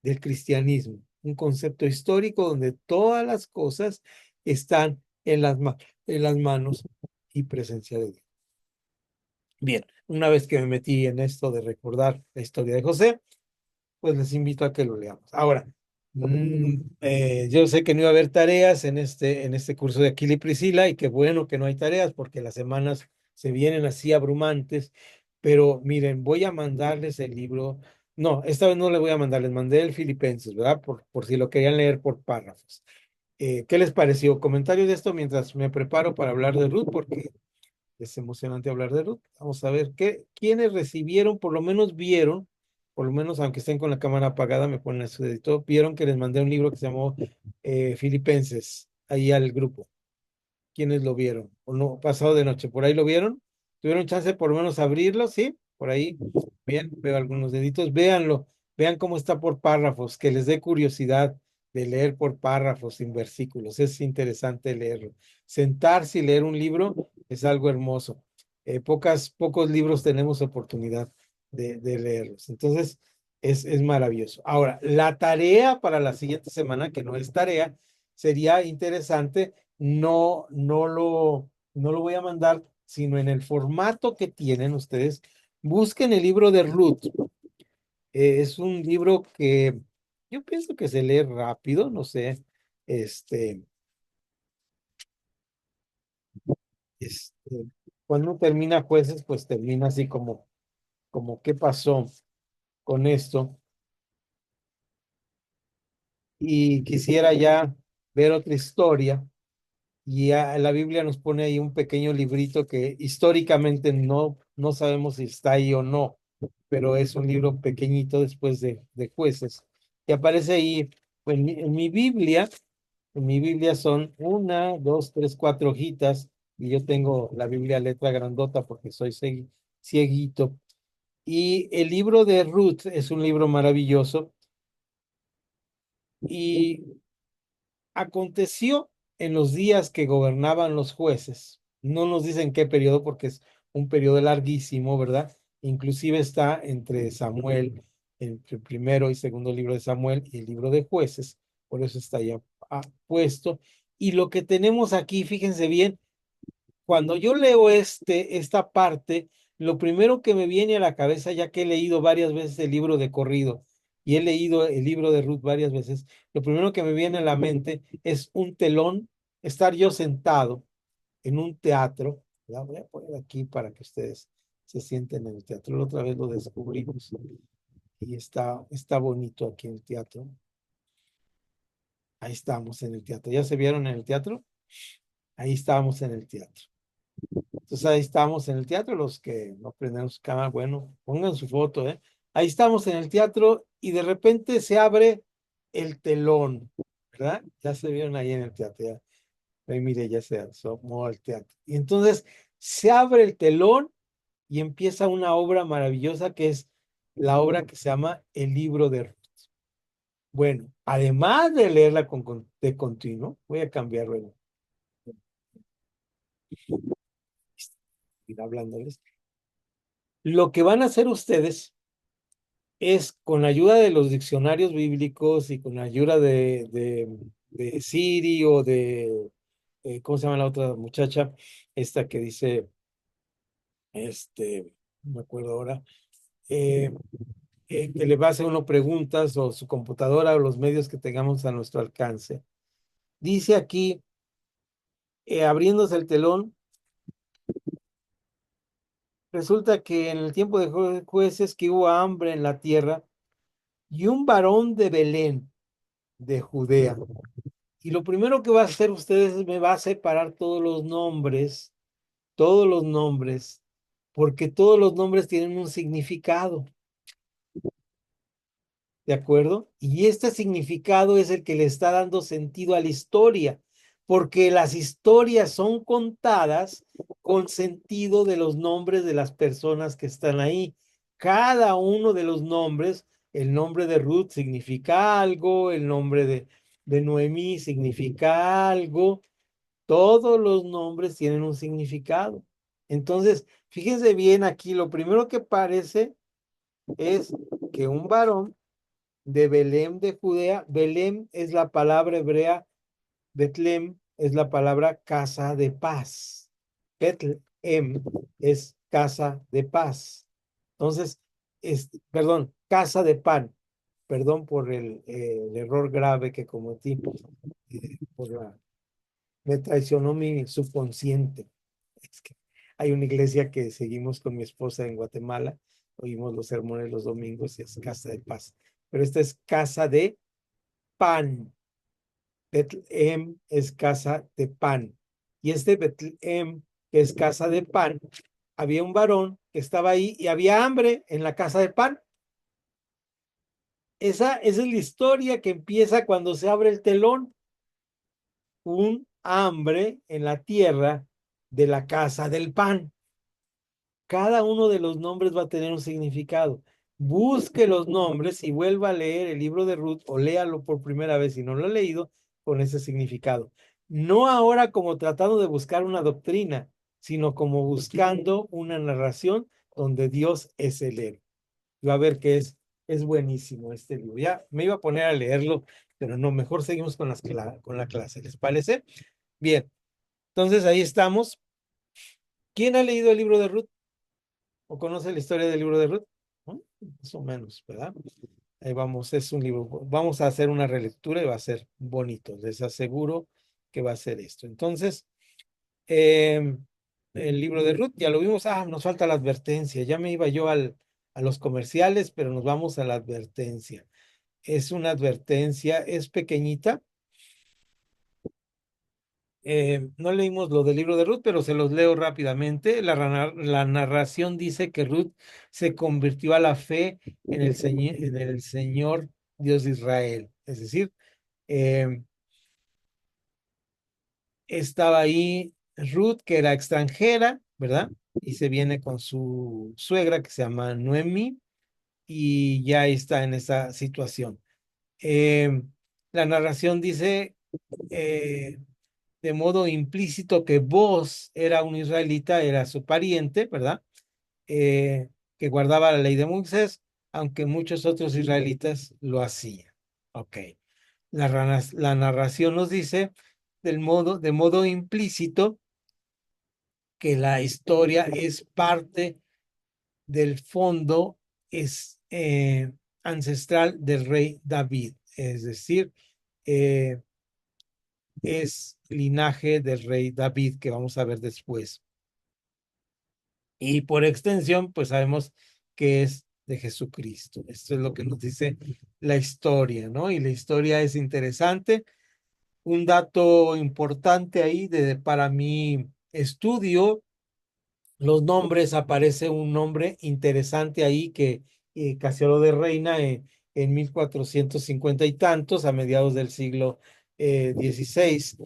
del cristianismo, un concepto histórico donde todas las cosas están en las manos y presencia de Dios. Bien, una vez que me metí en esto de recordar la historia de José, pues les invito a que lo leamos. Ahora, yo sé que no iba a haber tareas en este curso de Aquila y Priscila, y qué bueno que no hay tareas porque las semanas se vienen así abrumantes, pero miren, voy a mandarles el libro. No, esta vez no les voy a mandar, les mandé el Filipenses, ¿verdad? Por si lo querían leer por párrafos. ¿Qué les pareció? Comentarios de esto mientras me preparo para hablar de Ruth, porque es emocionante hablar de Ruth. Vamos a ver quiénes recibieron, por lo menos vieron, por lo menos aunque estén con la cámara apagada, me ponen a su dedito, vieron que les mandé un libro que se llamó Filipenses, ahí al grupo. ¿Quiénes lo vieron? O no, pasado de noche, ¿por ahí lo vieron? ¿Tuvieron chance por lo menos abrirlo? ¿Sí? Por ahí. Bien, veo algunos deditos. Véanlo, vean cómo está por párrafos, que les dé curiosidad de leer por párrafos sin versículos. Es interesante leerlo. Sentarse y leer un libro es algo hermoso. Pocos libros tenemos oportunidad de leerlos. Entonces, es maravilloso. Ahora, la tarea para la siguiente semana, que no es tarea, sería interesante no lo voy a mandar, sino en el formato que tienen ustedes. Busquen el libro de Ruth. Es un libro que yo pienso que se lee rápido, no sé, este, este, cuando uno termina jueces, pues termina así como qué pasó con esto. Y quisiera ya ver otra historia. Y la Biblia nos pone ahí un pequeño librito que históricamente no sabemos si está ahí o no, pero es un libro pequeñito después de jueces. Y aparece ahí, pues, en mi Biblia son una, dos, tres, cuatro hojitas, y yo tengo la Biblia letra grandota porque soy cieguito. Y el libro de Ruth es un libro maravilloso. Y Aconteció en los días que gobernaban los jueces. No nos dicen qué periodo porque es un periodo larguísimo, ¿verdad? Inclusive está entre Samuel, entre el primero y segundo libro de Samuel y el libro de jueces. Por eso está ya puesto. Y lo que tenemos aquí, fíjense bien, cuando yo leo esta parte, lo primero que me viene a la cabeza, ya que he leído varias veces el libro de corrido y he leído el libro de Ruth varias veces, lo primero que me viene a la mente es un telón, estar yo sentado en un teatro. ¿Verdad? Voy a poner aquí para que ustedes se sienten en el teatro. La otra vez lo descubrimos y está bonito aquí en el teatro. Ahí estamos en el teatro. ¿Ya se vieron en el teatro? Ahí estábamos en el teatro. Entonces ahí estamos en el teatro, los que no prenden su cámara, bueno, pongan su foto, ¿eh? Ahí estamos en el teatro y de repente se abre el telón, ¿verdad? Ya se vieron ahí en el teatro, ya. Ahí mire, ya se asomó al teatro. Y entonces se abre el telón y empieza una obra maravillosa que es la obra que se llama El libro de Ruth. Bueno, además de leerla de continuo, voy a cambiarlo. Ir hablándoles. Lo que van a hacer ustedes es con ayuda de los diccionarios bíblicos y con ayuda de Siri o de, ¿cómo se llama la otra muchacha? Esta que dice, no me acuerdo ahora, eh, que le va a hacer uno preguntas o su computadora o los medios que tengamos a nuestro alcance. Dice aquí, abriéndose el telón, resulta que en el tiempo de jueces que hubo hambre en la tierra y un varón de Belén, de Judea. Y lo primero que va a hacer ustedes es me va a separar todos los nombres, porque todos los nombres tienen un significado, ¿de acuerdo? Y este significado es el que le está dando sentido a la historia, porque las historias son contadas con sentido de los nombres de las personas que están ahí. Cada uno de los nombres, el nombre de Ruth significa algo, el nombre de Noemí significa algo. Todos los nombres tienen un significado. Entonces, fíjense bien aquí, lo primero que parece es que un varón de Belén de Judea, Belén es la palabra hebrea, Betlem es la palabra casa de paz. Betlem es casa de paz. Entonces, perdón, casa de pan. Perdón por el error grave que cometí, me traicionó mi subconsciente. Es que hay una iglesia que seguimos con mi esposa en Guatemala, oímos los sermones los domingos y es casa de paz. Pero esta es casa de pan. Betlehem es casa de pan. Y este Betlehem, que es casa de pan, había un varón que estaba ahí y había hambre en la casa de pan. Esa es la historia que empieza cuando se abre el telón. Un hambre en la tierra de la casa del pan. Cada uno de los nombres va a tener un significado. Busque los nombres y vuelva a leer el libro de Ruth o léalo por primera vez si no lo ha leído con ese significado. No ahora como tratando de buscar una doctrina, sino como buscando una narración donde Dios es el héroe. Va a ver que es buenísimo este libro. Ya me iba a poner a leerlo, pero no, mejor seguimos con la clase. ¿Les parece? Bien, entonces ahí estamos. ¿Quién ha leído el libro de Ruth? ¿O conoce la historia del libro de Ruth? ¿No? Más o menos, ¿verdad? Ahí vamos, es un libro. Vamos a hacer una relectura y va a ser bonito. Les aseguro que va a ser esto. Entonces, el libro de Ruth, ya lo vimos. Ah, nos falta la advertencia. Ya me iba yo a los comerciales, pero nos vamos a la advertencia. Es una advertencia, es pequeñita. No leímos lo del libro de Ruth, pero se los leo rápidamente. La narración dice que Ruth se convirtió a la fe en el Señor Dios de Israel. Es decir, eh, estaba ahí Ruth, que era extranjera, ¿verdad? Y se viene con su suegra, que se llama Noemi, y ya está en esa situación. La narración dice de modo implícito que Boz era un israelita, era su pariente, ¿verdad? Que guardaba la ley de Moisés, aunque muchos otros israelitas lo hacían. Ok. La narración nos dice de modo implícito que la historia es parte del fondo ancestral del rey David, es decir, eh, es linaje del rey David que vamos a ver después. Y por extensión, pues sabemos que es de Jesucristo. Esto es lo que nos dice la historia, ¿no? Y la historia es interesante. Un dato importante ahí para mi estudio, los nombres, aparece un nombre interesante ahí que Casiodoro de Reina en 1450 y tantos, a mediados del siglo XVI,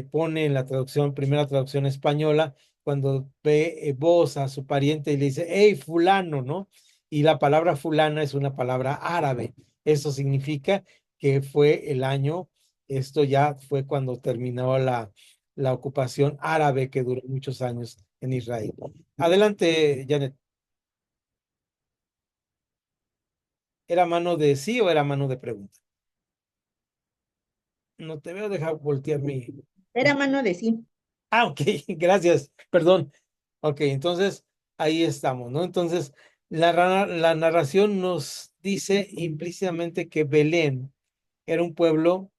pone en la traducción, primera traducción española, cuando ve Boz a su pariente y le dice, hey, fulano, ¿no? Y la palabra fulana es una palabra árabe. Eso significa que fue el año, esto ya fue cuando terminó la ocupación árabe que duró muchos años en Israel. Adelante, Janet. ¿Era mano de sí o era mano de pregunta? No te veo, deja voltear mi... Era mano de sí. Ah, ok, gracias, perdón. Ok, entonces ahí estamos, ¿no? Entonces, la narración nos dice implícitamente que Belén era un pueblo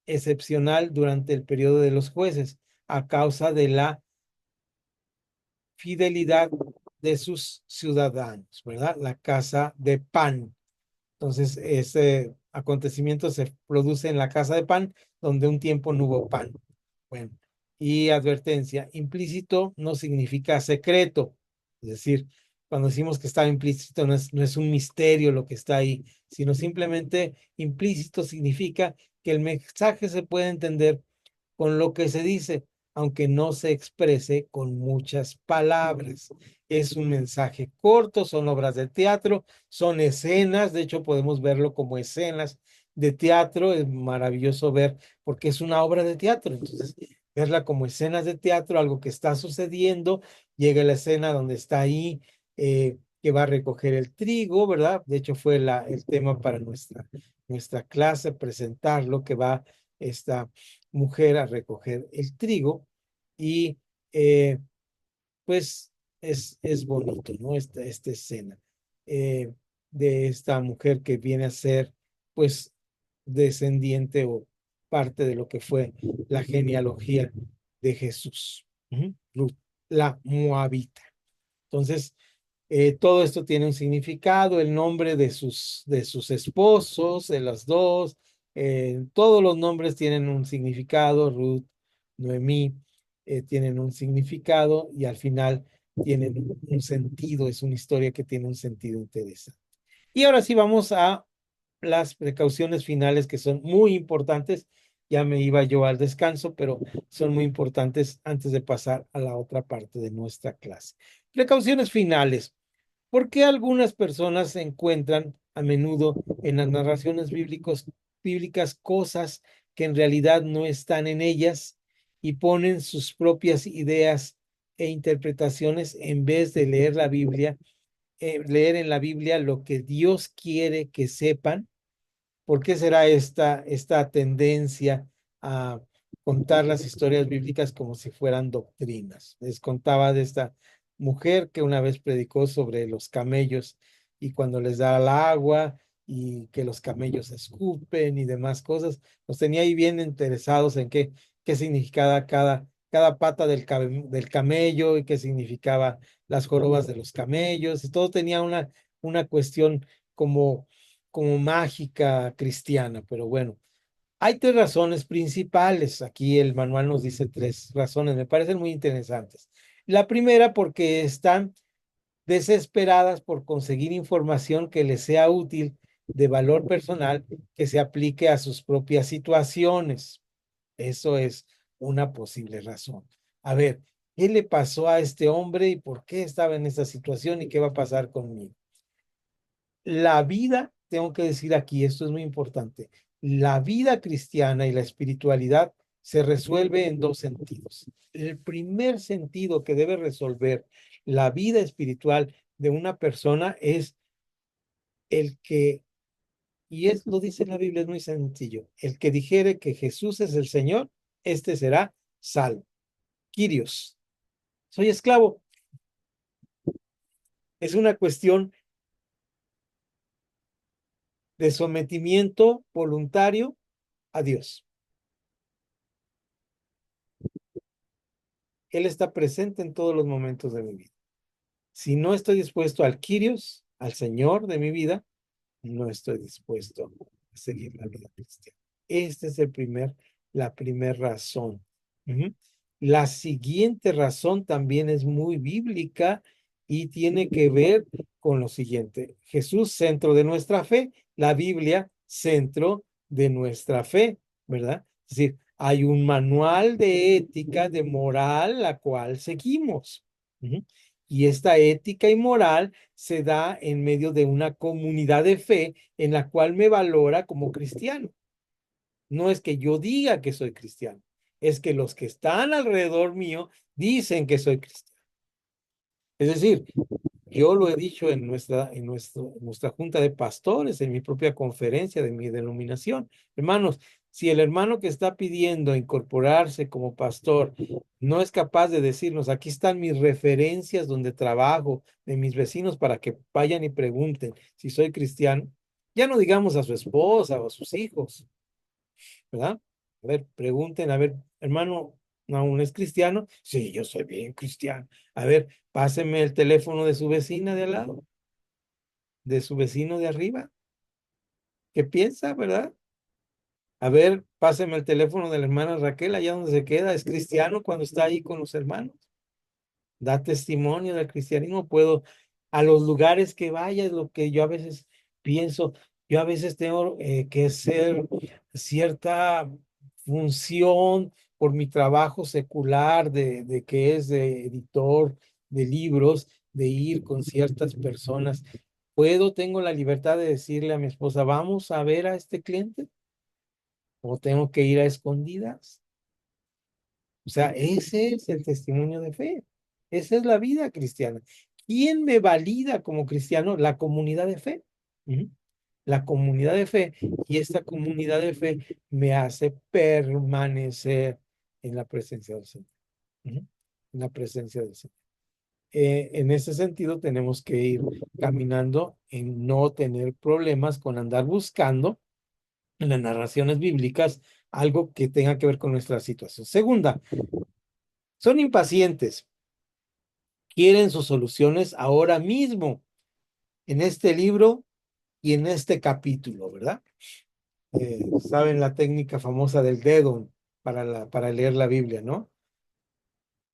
excepcional durante el periodo de los jueces a causa de la fidelidad de sus ciudadanos, ¿verdad? La casa de pan. Entonces, ese acontecimiento se produce en la casa de pan, donde un tiempo no hubo pan. Bueno, y advertencia, implícito no significa secreto. Es decir, cuando decimos que está implícito, no es un misterio lo que está ahí, sino simplemente implícito significa que el mensaje se puede entender con lo que se dice, aunque no se exprese con muchas palabras. Es un mensaje corto, son obras de teatro, son escenas, de hecho podemos verlo como escenas de teatro, es maravilloso ver porque es una obra de teatro, entonces verla como escenas de teatro, algo que está sucediendo, llega la escena donde está ahí, que va a recoger el trigo, ¿verdad? De hecho fue el tema para nuestra clase, presentarlo, que va esta mujer a recoger el trigo y pues es bonito, ¿no? Esta escena eh, de esta mujer que viene a ser pues descendiente o parte de lo que fue la genealogía de Jesús. Ruth, la moabita. Entonces, todo esto tiene un significado, el nombre de sus esposos, de las dos, todos los nombres tienen un significado, Ruth, Noemí, tienen un significado y al final tienen un sentido, es una historia que tiene un sentido interesante. Y ahora sí vamos a las precauciones finales que son muy importantes. Ya me iba yo al descanso, pero son muy importantes antes de pasar a la otra parte de nuestra clase. Precauciones finales. ¿Por qué algunas personas encuentran a menudo en las narraciones bíblicas cosas que en realidad no están en ellas y ponen sus propias ideas e interpretaciones en vez de leer la Biblia, leer en la Biblia lo que Dios quiere que sepan? ¿Por qué será esta tendencia a contar las historias bíblicas como si fueran doctrinas? Les contaba de esta mujer que una vez predicó sobre los camellos y cuando les da el agua y que los camellos escupen y demás cosas, los tenía ahí bien interesados en qué significaba cada pata del camello y qué significaba las jorobas de los camellos y todo tenía una cuestión como mágica cristiana, pero bueno, hay tres razones principales. Aquí el manual nos dice tres razones, me parecen muy interesantes. La primera, porque están desesperadas por conseguir información que les sea útil de valor personal que se aplique a sus propias situaciones. Eso es una posible razón. A ver, ¿qué le pasó a este hombre y por qué estaba en esta situación y qué va a pasar conmigo? La vida, tengo que decir aquí, esto es muy importante, la vida cristiana y la espiritualidad se resuelve en dos sentidos. El primer sentido que debe resolver la vida espiritual de una persona es el que, y es lo dice la Biblia, es muy sencillo, el que dijere que Jesús es el Señor, este será salvo. Kyrios, soy esclavo. Es una cuestión de sometimiento voluntario a Dios. Él está presente en todos los momentos de mi vida. Si no estoy dispuesto al Kyrios, al Señor de mi vida, no estoy dispuesto a seguir la vida cristiana. Esta es la primera razón. La siguiente razón también es muy bíblica y tiene que ver con lo siguiente. Jesús, centro de nuestra fe, la Biblia, centro de nuestra fe, ¿verdad? Es decir, hay un manual de ética, de moral, la cual seguimos. Y esta ética y moral se da en medio de una comunidad de fe en la cual me valora como cristiano. No es que yo diga que soy cristiano, es que los que están alrededor mío dicen que soy cristiano. Es decir, yo lo he dicho en nuestra junta de pastores, en mi propia conferencia de mi denominación. Hermanos, si el hermano que está pidiendo incorporarse como pastor no es capaz de decirnos, aquí están mis referencias donde trabajo, de mis vecinos, para que vayan y pregunten si soy cristiano, ya no digamos a su esposa o a sus hijos, ¿verdad? A ver, pregunten, a ver, hermano, ¿aún es cristiano? Sí, yo soy bien cristiano. A ver, páseme el teléfono de su vecina de al lado, de su vecino de arriba. ¿Qué piensa, verdad? A ver, páseme el teléfono de la hermana Raquel, allá donde se queda. ¿Es cristiano cuando está ahí con los hermanos? Da testimonio del cristianismo. Puedo, a los lugares que vaya, es lo que yo a veces pienso. Yo a veces tengo que hacer cierta función por mi trabajo secular de que es de editor de libros, de ir con ciertas personas. Tengo la libertad de decirle a mi esposa, vamos a ver a este cliente, o tengo que ir a escondidas. O sea, ese es el testimonio de fe. Esa es la vida cristiana. ¿Quién me valida como cristiano? La comunidad de fe. La comunidad de fe. Y esta comunidad de fe me hace permanecer en la presencia del Señor. En la presencia del Señor. En ese sentido, tenemos que ir caminando en no tener problemas con andar buscando en las narraciones bíblicas algo que tenga que ver con nuestra situación. Segunda, son impacientes. Quieren sus soluciones ahora mismo, en este libro y en este capítulo, ¿verdad? Saben la técnica famosa del dedo para leer la Biblia, ¿no?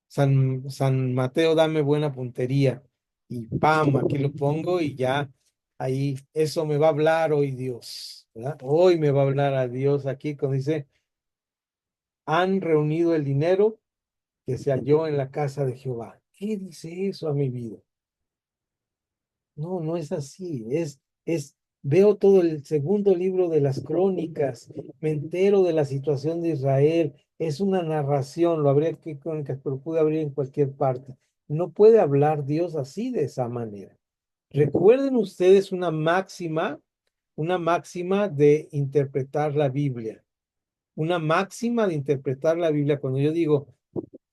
San Mateo, dame buena puntería. Y pam, aquí lo pongo y ya ahí, eso me va a hablar hoy Dios, ¿verdad? Hoy me va a hablar a Dios aquí cuando dice, han reunido el dinero que se halló en la casa de Jehová. ¿Qué dice eso a mi vida? No, no es así. Veo todo el segundo libro de las crónicas, me entero de la situación de Israel. Es una narración, lo habría que crónicas, pero pude abrir en cualquier parte. No puede hablar Dios así de esa manera. Recuerden ustedes una máxima de interpretar la Biblia. Una máxima de interpretar la Biblia. Cuando yo digo,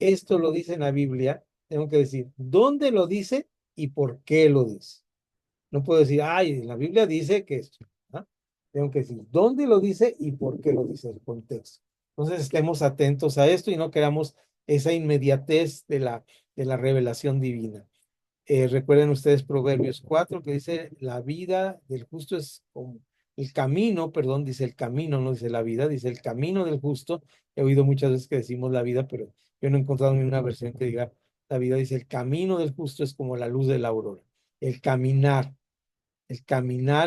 esto lo dice en la Biblia, tengo que decir, ¿dónde lo dice y por qué lo dice? No puedo decir, ay, la Biblia dice que esto. ¿Ah? Tengo que decir, ¿dónde lo dice y por qué lo dice el contexto? Entonces, estemos atentos a esto y no queramos esa inmediatez de la revelación divina. Recuerden ustedes Proverbios 4 que dice, la vida del justo es como el camino, perdón, dice el camino, no dice la vida, dice el camino del justo. He oído muchas veces que decimos la vida, pero yo no he encontrado ninguna versión que diga la vida. Dice el camino del justo es como la luz de la aurora. El caminar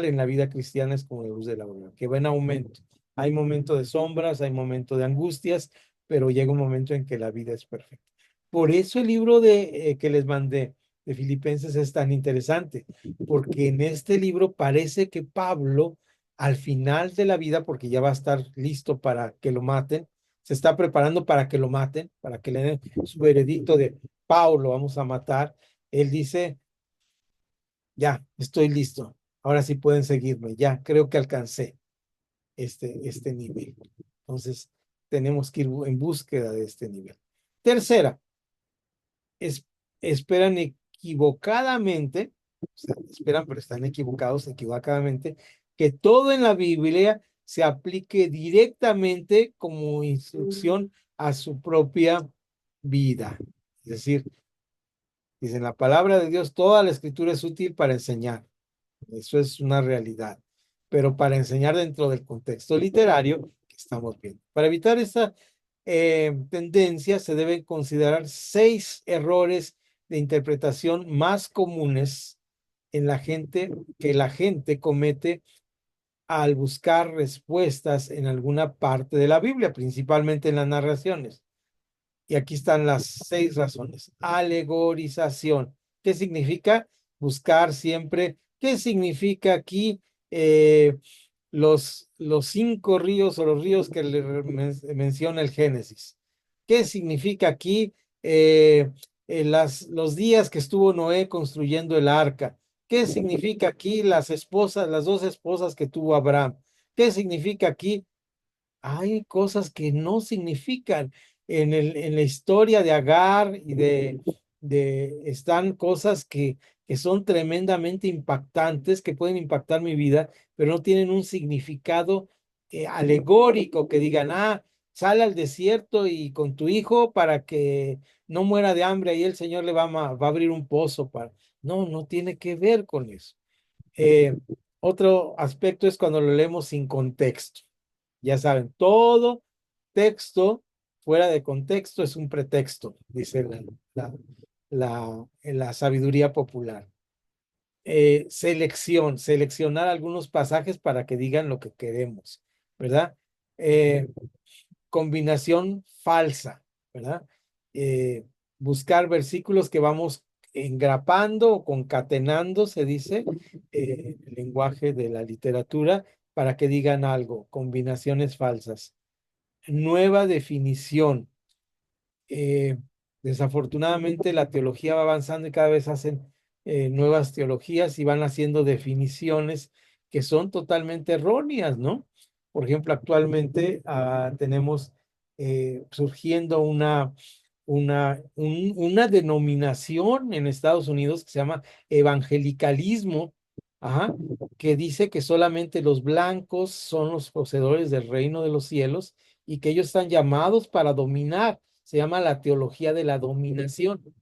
en la vida cristiana es como la luz de la aurora, que va en aumento. Hay momentos de sombras, hay momentos de angustias, pero llega un momento en que la vida es perfecta. Por eso el libro que les mandé de Filipenses es tan interesante, porque en este libro parece que Pablo al final de la vida, porque ya va a estar listo para que lo maten, se está preparando para que lo maten, para que le den su veredicto de Pablo, vamos a matar. Él dice, ya, estoy listo, ahora sí pueden seguirme, ya creo que alcancé este nivel. Entonces, tenemos que ir en búsqueda de este nivel. Tercera, es, esperan equivocadamente, o sea, esperan, pero están equivocados, equivocadamente, que todo en la Biblia se aplique directamente como instrucción a su propia vida. Es decir, dicen la palabra de Dios, toda la escritura es útil para enseñar. Eso es una realidad, pero para enseñar dentro del contexto literario que estamos viendo. Para evitar esta tendencia, se deben considerar 6 errores de interpretación más comunes en que la gente comete al buscar respuestas en alguna parte de la Biblia, principalmente en las narraciones. Y aquí están las 6 razones. Alegorización. ¿Qué significa? Buscar siempre. ¿Qué significa aquí los 5 ríos o los ríos que menciona el Génesis? ¿Qué significa aquí los días que estuvo Noé construyendo el arca? ¿Qué significa aquí las 2 esposas que tuvo Abraham? ¿Qué significa aquí? Hay cosas que no significan. En la historia de Agar y están cosas que son tremendamente impactantes, que pueden impactar mi vida, pero no tienen un significado alegórico que digan, sal al desierto y con tu hijo para que no muera de hambre, ahí el Señor le va a abrir un pozo para. No, no tiene que ver con eso. Eh, Otro aspecto es cuando lo leemos sin contexto. Ya saben, todo texto fuera de contexto es un pretexto, dice la sabiduría popular. Seleccionar algunos pasajes para que digan lo que queremos, ¿verdad? Combinación falsa, ¿verdad? Eh, Buscar versículos que vamos engrapando o concatenando, se dice, el lenguaje de la literatura, para que digan algo, combinaciones falsas. Nueva definición. Eh, Desafortunadamente la teología va avanzando y cada vez hacen nuevas teologías y van haciendo definiciones que son totalmente erróneas, ¿no? Por ejemplo, actualmente tenemos surgiendo una denominación en Estados Unidos que se llama evangelicalismo, ajá, que dice que solamente los blancos son los poseedores del reino de los cielos y que ellos están llamados para dominar. Se llama la teología de la dominación.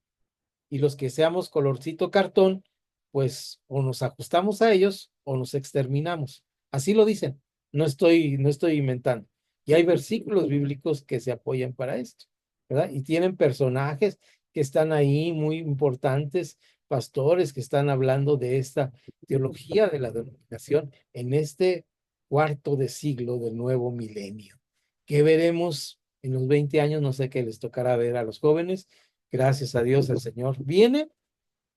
Y los que seamos colorcito cartón, pues o nos ajustamos a ellos o nos exterminamos. Así lo dicen. No estoy inventando. Y hay versículos bíblicos que se apoyan para esto, ¿verdad? Y tienen personajes que están ahí muy importantes, pastores que están hablando de esta teología de la dominación en este cuarto de siglo del nuevo milenio. ¿Qué veremos en los 20 años? No sé qué les tocará ver a los jóvenes. Gracias a Dios el Señor viene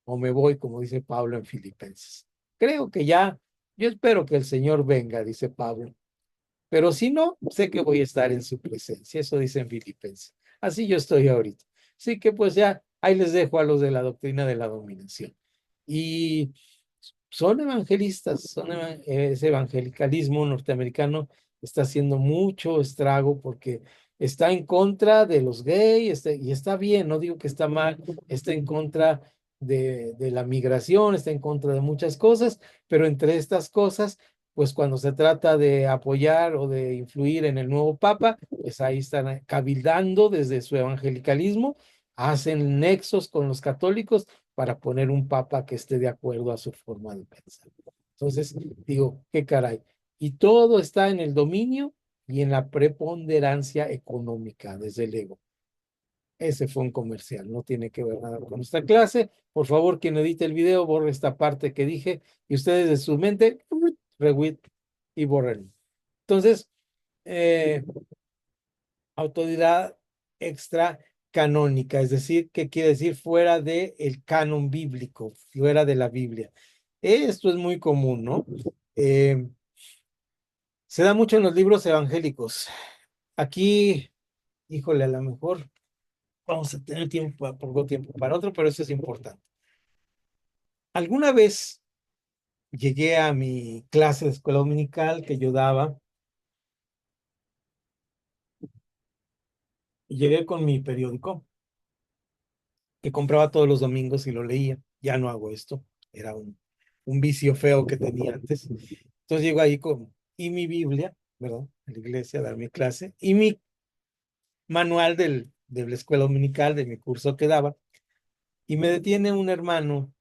o me voy, como dice Pablo en Filipenses. Creo que ya, yo espero que el Señor venga, dice Pablo. Pero si no, sé que voy a estar en su presencia. Eso dice en Filipenses. Así yo estoy ahorita. Así que pues ya, ahí les dejo a los de la doctrina de la dominación. Y son evangelistas, ese evangelicalismo norteamericano está haciendo mucho estrago porque está en contra de los gays, y está bien, no digo que está mal, está en contra de la migración, está en contra de muchas cosas, pero entre estas cosas, pues cuando se trata de apoyar o de influir en el nuevo papa, pues ahí están cabildando desde su evangelicalismo, hacen nexos con los católicos para poner un papa que esté de acuerdo a su forma de pensar. Entonces, digo, qué caray. Y todo está en el dominio y en la preponderancia económica, desde el ego. Ese fue un comercial, no tiene que ver nada con nuestra clase. Por favor, quien edite el video, borre esta parte que dije y ustedes de su mente, rewind y borren. Entonces, autoridad extra canónica, es decir, ¿qué quiere decir? Fuera del canon bíblico, fuera de la Biblia. Esto es muy común, ¿no? Se da mucho en los libros evangélicos. Aquí, híjole, a lo mejor vamos a tener tiempo, poco tiempo para otro, pero eso es importante. Alguna vez llegué a mi clase de escuela dominical que yo daba y llegué con mi periódico que compraba todos los domingos y lo leía. Ya no hago esto, era un vicio feo que tenía antes. Entonces llego ahí y mi Biblia, ¿verdad? En la iglesia a dar mi clase y mi manual de la escuela dominical, de mi curso que daba. Y me detiene un hermano,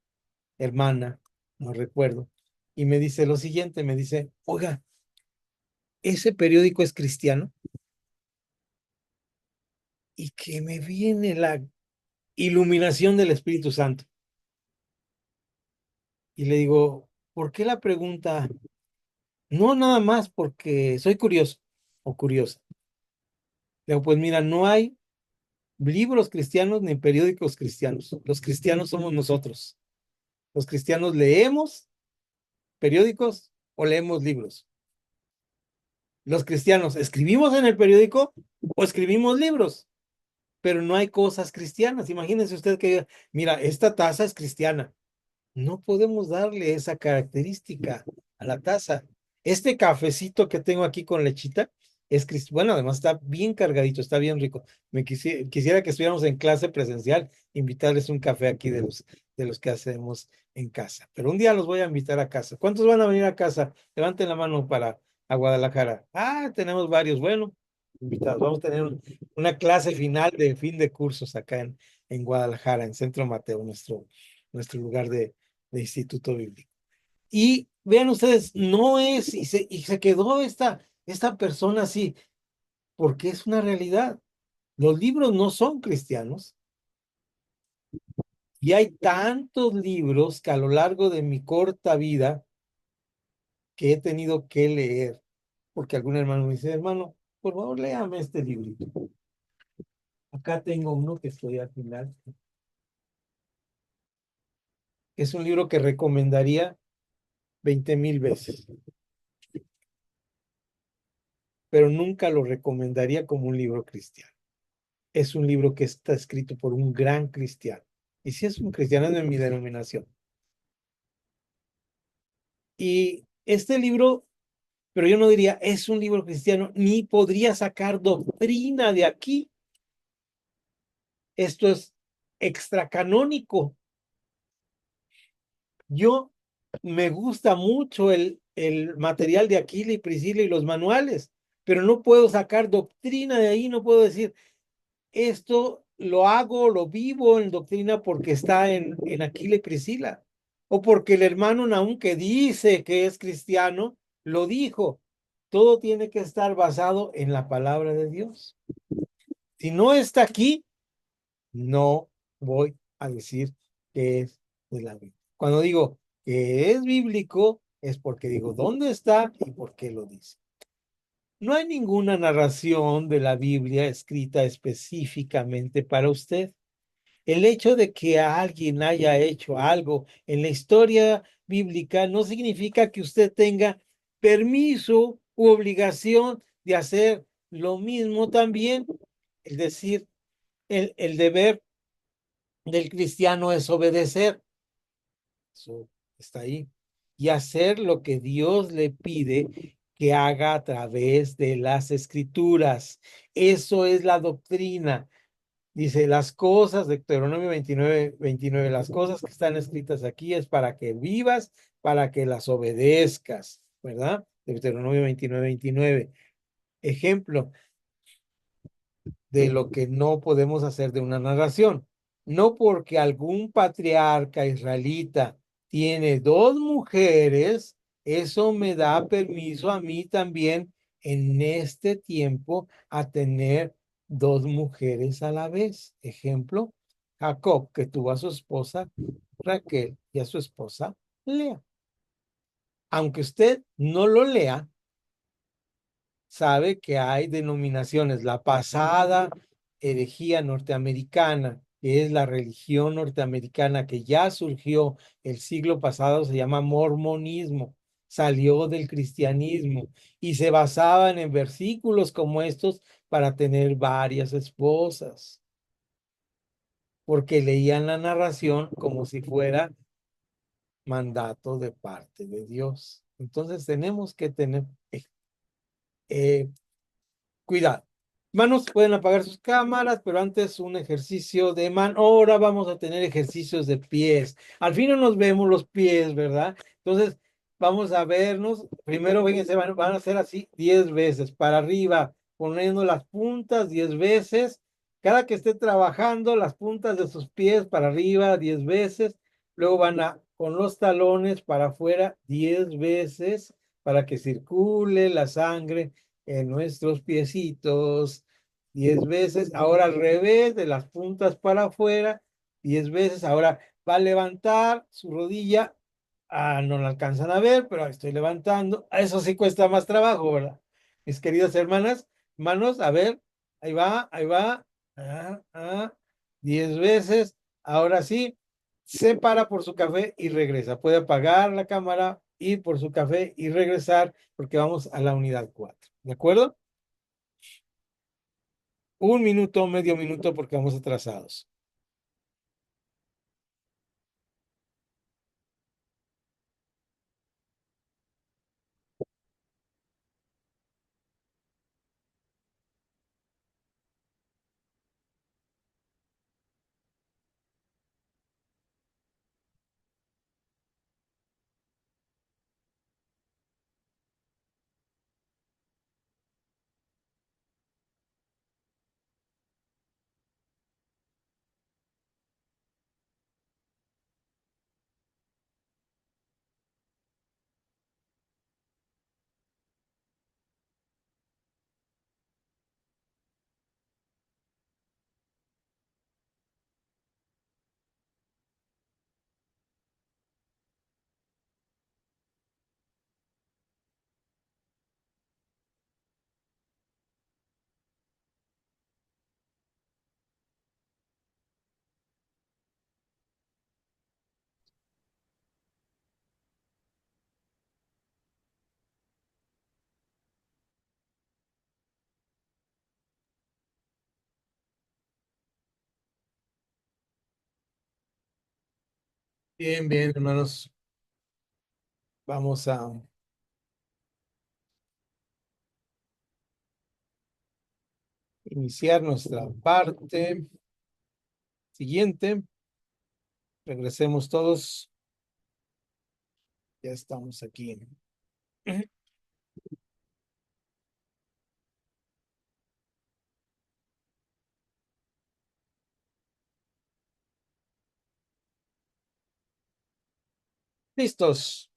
hermana, no recuerdo, y me dice lo siguiente, me dice, oiga, ¿ese periódico es cristiano? Y que me viene la iluminación del Espíritu Santo. Y le digo, ¿por qué la pregunta? No, nada más porque soy curioso o curiosa. Le digo, pues mira, no hay libros cristianos ni periódicos cristianos. Los cristianos somos nosotros. Los cristianos leemos periódicos o leemos libros. Los cristianos escribimos en el periódico o escribimos libros, pero no hay cosas cristianas. Imagínense usted que diga, mira, esta taza es cristiana. No podemos darle esa característica a la taza. Este cafecito que tengo aquí con lechita es cristiano. Bueno, además está bien cargadito, está bien rico. Quisiera que estuviéramos en clase presencial, invitarles un café aquí de los que hacemos en casa. Pero un día los voy a invitar a casa. ¿Cuántos van a venir a casa? Levanten la mano para a Guadalajara. Ah, tenemos varios. Bueno, invitados. Vamos a tener una clase final de fin de cursos acá en Guadalajara, en Centro Mateo, nuestro lugar de Instituto Bíblico. Y vean ustedes, no es, y se quedó esta persona así, porque es una realidad. Los libros no son cristianos y hay tantos libros que a lo largo de mi corta vida que he tenido que leer, porque algún hermano me dice, hermano, por favor, léame este librito. Acá tengo uno que estoy al final. Es un libro que recomendaría 20,000 veces, pero nunca lo recomendaría como un libro cristiano. Es un libro que está escrito por un gran cristiano. Y si es un cristiano, es de mi denominación. Y este libro, pero yo no diría, es un libro cristiano, ni podría sacar doctrina de aquí. Esto es extracanónico. Yo me gusta mucho el material de Aquila y Priscila y los manuales, pero no puedo sacar doctrina de ahí, no puedo decir, esto lo hago, lo vivo en doctrina porque está en Aquila y Priscila, o porque el hermano Nahum que dice que es cristiano, lo dijo. Todo tiene que estar basado en la palabra de Dios. Si no está aquí, no voy a decir que es de la Biblia. Cuando digo que es bíblico, es porque digo dónde está y por qué lo dice. No hay ninguna narración de la Biblia escrita específicamente para usted. El hecho de que alguien haya hecho algo en la historia bíblica no significa que usted tenga permiso u obligación de hacer lo mismo también. Es decir, el deber del cristiano es obedecer. Eso está ahí. Y hacer lo que Dios le pide que haga a través de las escrituras. Eso es la doctrina. Dice, las cosas, de Deuteronomio 29, las cosas que están escritas aquí es para que vivas, para que las obedezcas, ¿verdad? Deuteronomio 29. Ejemplo de lo que no podemos hacer de una narración. No porque algún patriarca israelita tiene dos mujeres, eso me da permiso a mí también en este tiempo a tener dos mujeres a la vez. Ejemplo, Jacob, que tuvo a su esposa Raquel y a su esposa Lea. Aunque usted no lo lea, sabe que hay denominaciones. La pasada herejía norteamericana, que es la religión norteamericana que ya surgió el siglo pasado, se llama mormonismo. salió del cristianismo y se basaban en versículos como estos para tener varias esposas, porque leían la narración como si fuera mandato de parte de Dios. Entonces tenemos que tener eh, cuidado. Manos, pueden apagar sus cámaras, pero antes un ejercicio de mano. Ahora vamos a tener ejercicios de pies. Al fin no nos vemos los pies, ¿verdad? Entonces, vamos a vernos. Primero, fíjense, van a hacer así 10 veces para arriba, poniendo las puntas 10 veces. Cada que esté trabajando, las puntas de sus pies para arriba 10 veces. Luego van a con los talones para afuera 10 veces para que circule la sangre en nuestros piecitos 10 veces. Ahora al revés, de las puntas para afuera 10 veces. Ahora va a levantar su rodilla. Ah, no la alcanzan a ver, pero estoy levantando. Eso sí cuesta más trabajo, ¿verdad? Mis queridas hermanas, manos, a ver, ahí va, ahí va. Ah, ah, 10 veces. Ahora sí, se para por su café y regresa. Puede apagar la cámara, ir por su café y regresar porque vamos a la unidad 4. ¿De acuerdo? Un minuto, medio minuto porque vamos atrasados. Bien, bien, hermanos. Vamos a iniciar nuestra parte siguiente. Regresemos todos. Ya estamos aquí. Listos.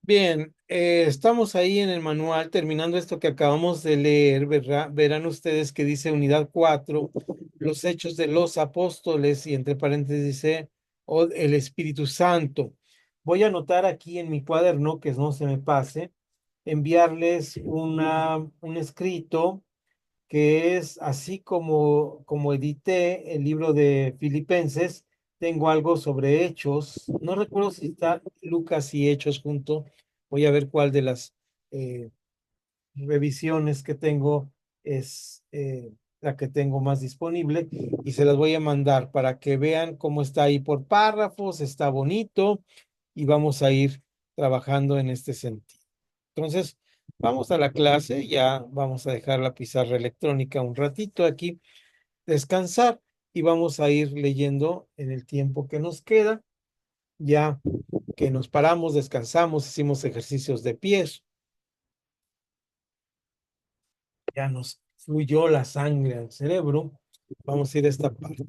Bien, estamos ahí en el manual terminando esto que acabamos de leer, ¿verdad? Verán ustedes que dice unidad 4, los hechos de los apóstoles y entre paréntesis dice el Espíritu Santo. Voy a anotar aquí en mi cuaderno que no se me pase, enviarles un escrito que es así como edité el libro de Filipenses, tengo algo sobre Hechos. No recuerdo si está Lucas y Hechos junto. Voy a ver cuál de las eh, revisiones que tengo es la que tengo más disponible y se las voy a mandar para que vean cómo está ahí por párrafos, está bonito y vamos a ir trabajando en este sentido. Entonces, vamos a la clase, ya vamos a dejar la pizarra electrónica un ratito aquí, descansar y vamos a ir leyendo en el tiempo que nos queda, ya que nos paramos, descansamos, hicimos ejercicios de pies, ya nos fluyó la sangre al cerebro, vamos a ir a esta parte.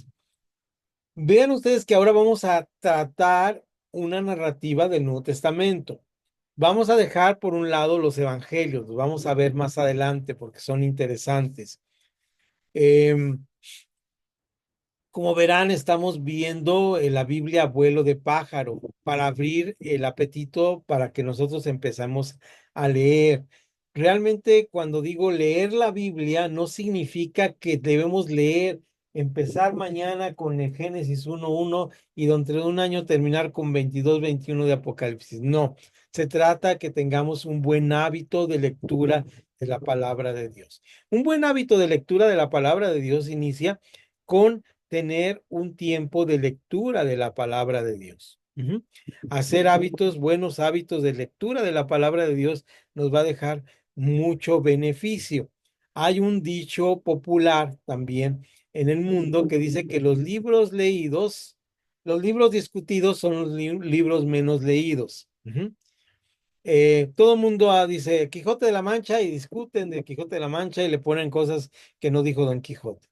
Vean ustedes que ahora vamos a tratar una narrativa del Nuevo Testamento. Vamos a dejar por un lado los evangelios, los vamos a ver más adelante porque son interesantes. Como verán, estamos viendo la Biblia abuelo de pájaro para abrir el apetito para que nosotros empezamos a leer. realmente cuando digo leer la Biblia, no significa que debemos leer, empezar mañana con el Génesis 1:1 y dentro de un año terminar con 22:21 de Apocalipsis. No, se trata que tengamos un buen hábito de lectura de la palabra de Dios. Un buen hábito de lectura de la palabra de Dios inicia con tener un tiempo de lectura de la palabra de Dios. Hacer hábitos, buenos hábitos de lectura de la palabra de Dios nos va a dejar mucho beneficio. Hay un dicho popular también en el mundo que dice que los libros leídos, los libros discutidos son los libros menos leídos. Todo el mundo dice Quijote de la Mancha y discuten de Quijote de la Mancha y le ponen cosas que no dijo Don Quijote.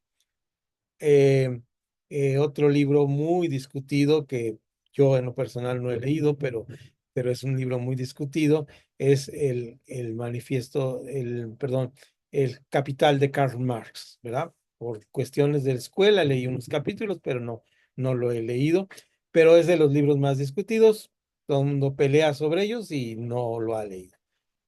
Otro libro muy discutido que yo en lo personal no he leído, pero es un libro muy discutido, es el manifiesto, perdón, el Capital de Karl Marx, ¿verdad? Por cuestiones de la escuela leí unos capítulos, pero no lo he leído, pero es de los libros más discutidos, todo el mundo pelea sobre ellos y no lo ha leído.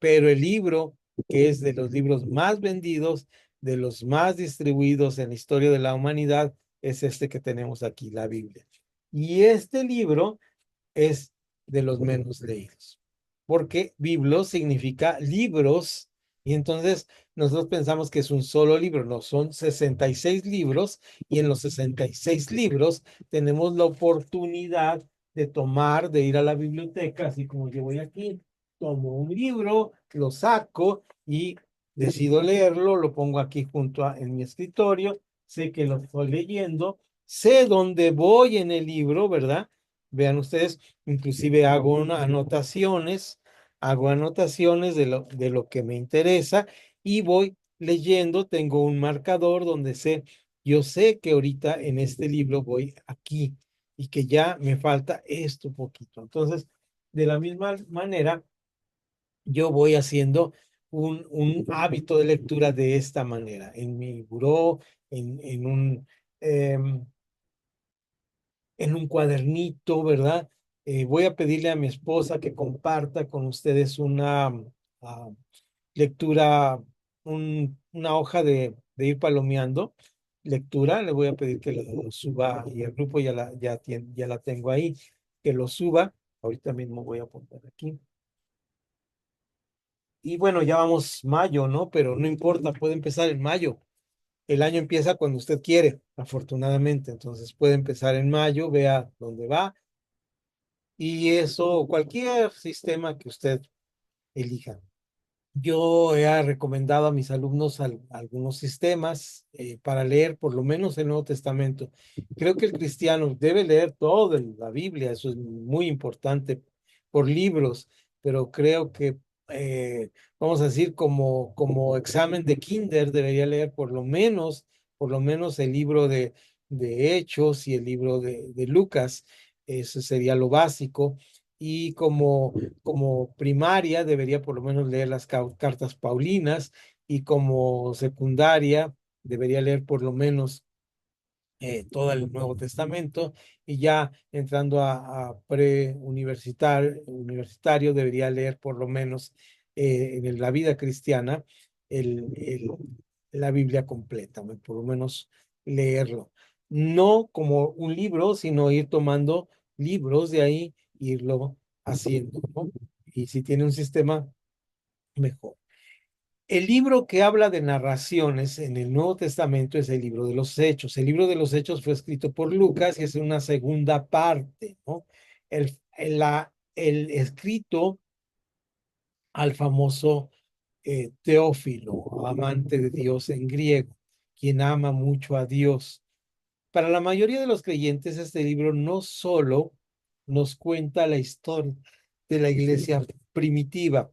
Pero el libro, que es de los libros más vendidos, de los más distribuidos en la historia de la humanidad, es este que tenemos aquí, la Biblia. Y este libro es de los menos leídos, porque biblos significa libros, y entonces nosotros pensamos que es un solo libro, no, son 66 libros, y en los 66 libros tenemos la oportunidad de tomar, de ir a la biblioteca, así como yo voy aquí, tomo un libro, lo saco y decido leerlo, lo pongo aquí en mi escritorio, sé que lo estoy leyendo, sé dónde voy en el libro, ¿verdad? Vean ustedes, inclusive hago anotaciones de lo que me interesa y voy leyendo, tengo un marcador donde yo sé que ahorita en este libro voy aquí y que ya me falta esto poquito. Entonces, de la misma manera, yo voy haciendo un hábito de lectura de esta manera, en mi buró, em, en un cuadernito, ¿verdad? Voy a pedirle a mi esposa que comparta con ustedes una ah, lectura, una hoja de ir palomeando lectura. Le voy a pedir que lo suba y el grupo ya la tengo ahí, que lo suba. Ahorita mismo voy a apuntar aquí. Y bueno, ya vamos mayo, ¿no? Pero no importa, puede empezar en mayo. El año empieza cuando usted quiere, afortunadamente. Entonces puede empezar en mayo, vea dónde va. Y eso, cualquier sistema que usted elija. Yo he recomendado a mis alumnos algunos sistemas para leer por lo menos el Nuevo Testamento. Creo que el cristiano debe leer todo la Biblia, eso es muy importante por libros, pero creo que, vamos a decir, como examen de kinder, debería leer por lo menos el libro de Hechos y el libro de Lucas. Eso sería lo básico. Y como primaria debería por lo menos leer las cartas Paulinas y como secundaria debería leer por lo menos todo el Nuevo Testamento y ya entrando a universitario debería leer por lo menos en la vida cristiana el, el- la Biblia completa, por lo menos leerlo. No como un libro, sino ir tomando libros de ahí, irlo haciendo, ¿no? Y si tiene un sistema, mejor. El libro que habla de narraciones en el Nuevo Testamento es el libro de los Hechos. El libro de los Hechos fue escrito por Lucas y es una segunda parte, ¿no? El escrito al famoso Teófilo, amante de Dios en griego, quien ama mucho a Dios. Para la mayoría de los creyentes, este libro no solo nos cuenta la historia de la iglesia primitiva,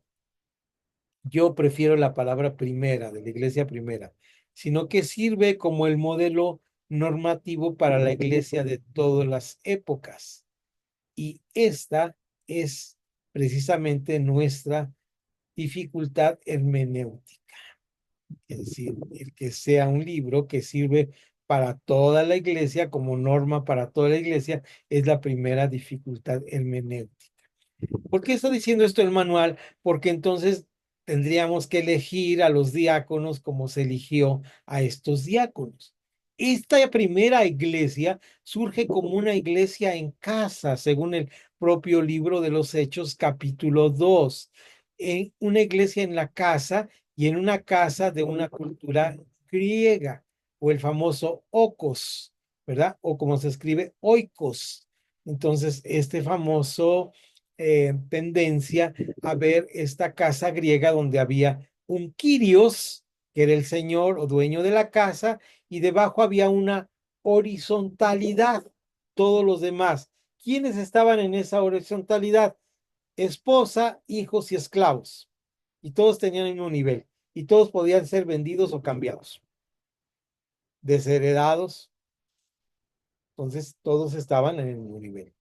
yo prefiero la palabra primera, de la iglesia primera, sino que sirve como el modelo normativo para la iglesia de todas las épocas. Y esta es precisamente nuestra dificultad hermenéutica. Es decir, el que sea un libro que sirve para toda la iglesia, como norma para toda la iglesia, es la primera dificultad hermenéutica. ¿Por qué está diciendo esto el manual? Porque entonces tendríamos que elegir a los diáconos como se eligió a estos diáconos. Esta primera iglesia surge como una iglesia en casa, según el propio libro de los Hechos, capítulo 2. En una iglesia en la casa y en una casa de una cultura griega, o el famoso okos, ¿verdad? O como se escribe, oikos. Entonces, este famoso tendencia a ver esta casa griega donde había un Kyrios, que era el señor o dueño de la casa, y debajo había una horizontalidad, todos los demás. ¿Quiénes estaban en esa horizontalidad? Esposa, hijos y esclavos. Y todos tenían el mismo nivel. Y todos podían ser vendidos o cambiados, desheredados. Entonces, todos estaban en el mismo nivel.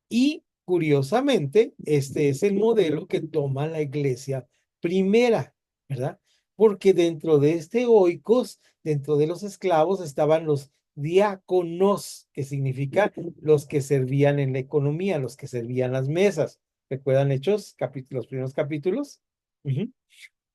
Y curiosamente, este es el modelo que toma la iglesia primera, ¿verdad? Porque dentro de este oikos, dentro de los esclavos, estaban los diáconos, que significa los que servían en la economía, los que servían las mesas. ¿Recuerdan Hechos, los primeros capítulos? Ujú.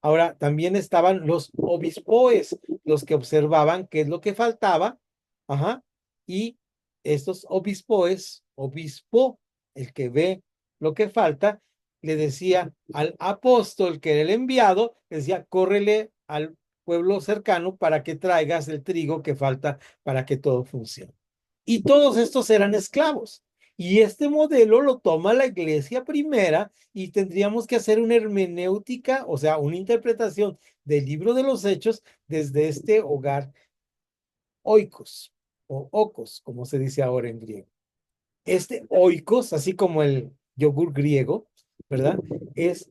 Ahora, también estaban los obispoes, los que observaban qué es lo que faltaba, ajá, y estos obispoes, obispo, el que ve lo que falta, le decía al apóstol, que era el enviado, le decía, córrele al pueblo cercano para que traigas el trigo que falta para que todo funcione. Y todos estos eran esclavos. Y este modelo lo toma la iglesia primera y tendríamos que hacer una hermenéutica, o sea, una interpretación del libro de los Hechos desde este hogar oikos o okos, como se dice ahora en griego. Este oikos, así como el yogur griego, ¿verdad? Es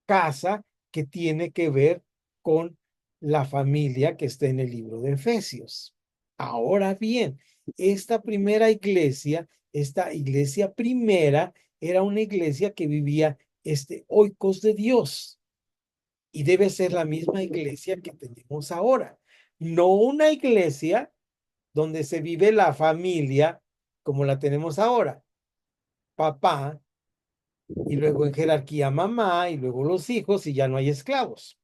casa que tiene que ver con la familia que está en el libro de Efesios. Ahora bien, esta primera iglesia, esta iglesia primera, era una iglesia que vivía este oikos de Dios y debe ser la misma iglesia que tenemos ahora. No una iglesia donde se vive la familia como la tenemos ahora. Papá, y luego en jerarquía mamá, y luego los hijos, y ya no hay esclavos.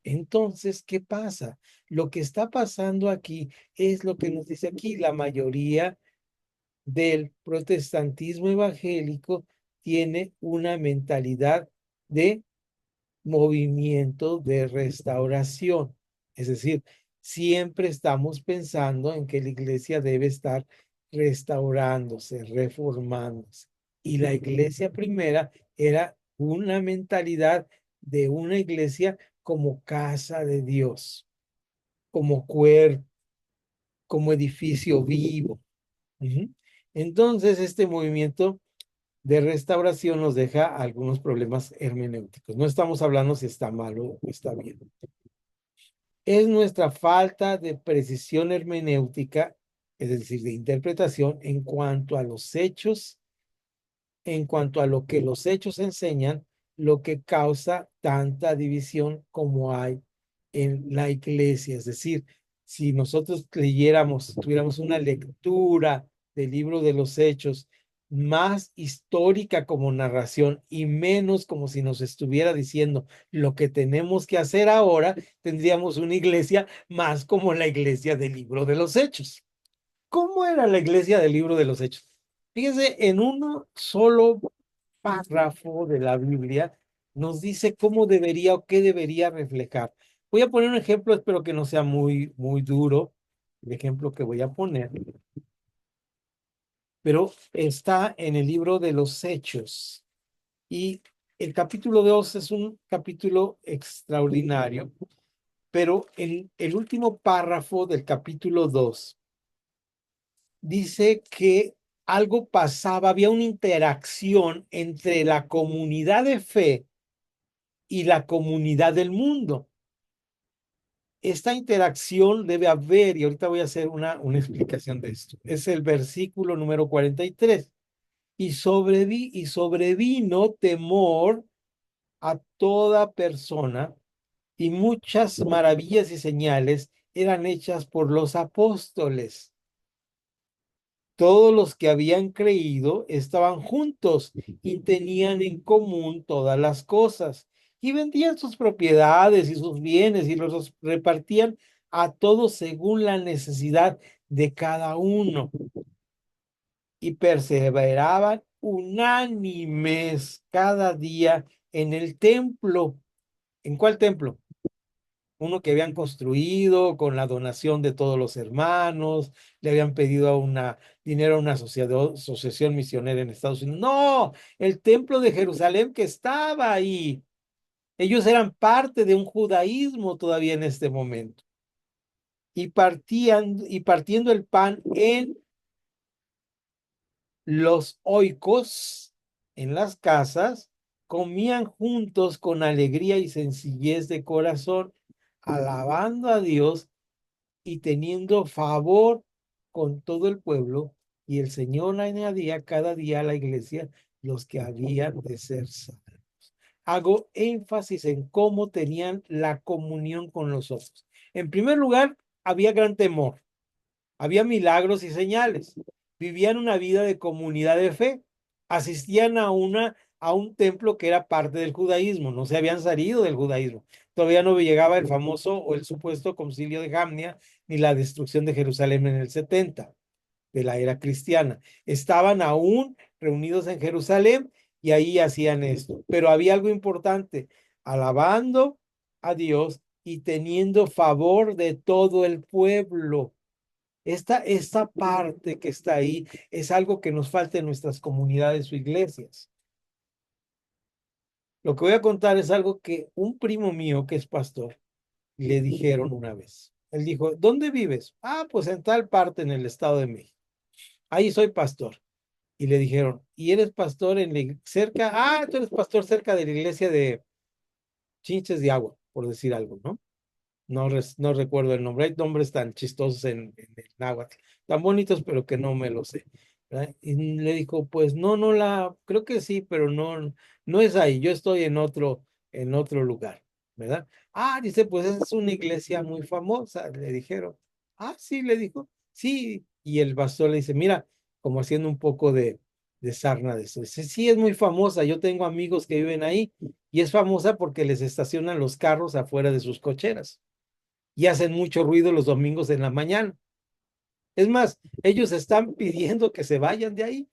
Entonces, ¿qué pasa? Lo que está pasando aquí es lo que nos dice aquí, la mayoría del protestantismo evangélico tiene una mentalidad de movimiento de restauración. Es decir, siempre estamos pensando en que la iglesia debe estar restaurándose, reformándose. Y la iglesia primera era una mentalidad de una iglesia como casa de Dios, como cuerpo, como edificio vivo. Ujú. Entonces, este movimiento de restauración nos deja algunos problemas hermenéuticos. No estamos hablando si está mal o está bien. Es nuestra falta de precisión hermenéutica, es decir, de interpretación en cuanto a los hechos, en cuanto a lo que los hechos enseñan, lo que causa tanta división como hay en la iglesia. Es decir, si nosotros leyéramos, tuviéramos una lectura del libro de los hechos más histórica como narración y menos como si nos estuviera diciendo lo que tenemos que hacer ahora, tendríamos una iglesia más como la iglesia del libro de los hechos. ¿Cómo era la iglesia del libro de los hechos? Fíjese, en uno solo párrafo de la Biblia nos dice cómo debería o qué debería reflejar. Voy a poner un ejemplo, espero que no sea muy duro el ejemplo que voy a poner, pero está en el libro de los Hechos y el capítulo 2 es un capítulo extraordinario, pero en el último párrafo del capítulo 2 dice que algo pasaba, había una interacción entre la comunidad de fe y la comunidad del mundo. Esta interacción debe haber, y ahorita voy a hacer una explicación de esto. Es el versículo número 43. Y sobrevino temor a toda persona, y muchas maravillas y señales eran hechas por los apóstoles. Todos los que habían creído estaban juntos y tenían en común todas las cosas y vendían sus propiedades y sus bienes y los repartían a todos según la necesidad de cada uno y perseveraban unánimes cada día en el templo. ¿En cuál templo? Uno que habían construido con la donación de todos los hermanos, le habían pedido dinero a una asociación misionera en Estados Unidos. No, el templo de Jerusalén que estaba ahí. Ellos eran parte de un judaísmo todavía en este momento. Y partiendo el pan en los oikos, en las casas, comían juntos con alegría y sencillez de corazón, alabando a Dios y teniendo favor con todo el pueblo, y el Señor añadía cada día a la iglesia los que habían de ser salvos. Hago énfasis en cómo tenían la comunión con los otros. En primer lugar, había gran temor, había milagros y señales, vivían una vida de comunidad de fe, asistían a un templo que era parte del judaísmo, no se habían salido del judaísmo. Todavía no llegaba el famoso o el supuesto concilio de Jamnia ni la destrucción de Jerusalén en el 70 de la era cristiana. Estaban aún reunidos en Jerusalén y ahí hacían esto. Pero había algo importante, alabando a Dios y teniendo favor de todo el pueblo. Esta parte que está ahí es algo que nos falta en nuestras comunidades o iglesias. Lo que voy a contar es algo que un primo mío que es pastor le dijeron una vez. Él dijo, ¿dónde vives? Ah, pues en tal parte en el Estado de México. Ahí soy pastor. Y le dijeron, ¿y eres pastor cerca? Ah, tú eres pastor cerca de la iglesia de Chinches de Agua, por decir algo, ¿no? No recuerdo el nombre. Hay nombres tan chistosos en el náhuatl, tan bonitos, pero que no me lo sé, ¿verdad? Y le dijo, pues creo que sí, pero no es ahí. Yo estoy en otro lugar, ¿verdad? Ah, dice, pues es una iglesia muy famosa, le dijeron. Ah, sí, le dijo, sí. Y el pastor le dice, mira, como haciendo un poco de sarna de eso. Dice, sí, es muy famosa. Yo tengo amigos que viven ahí y es famosa porque les estacionan los carros afuera de sus cocheras y hacen mucho ruido los domingos en la mañana. Es más, ellos están pidiendo que se vayan de ahí.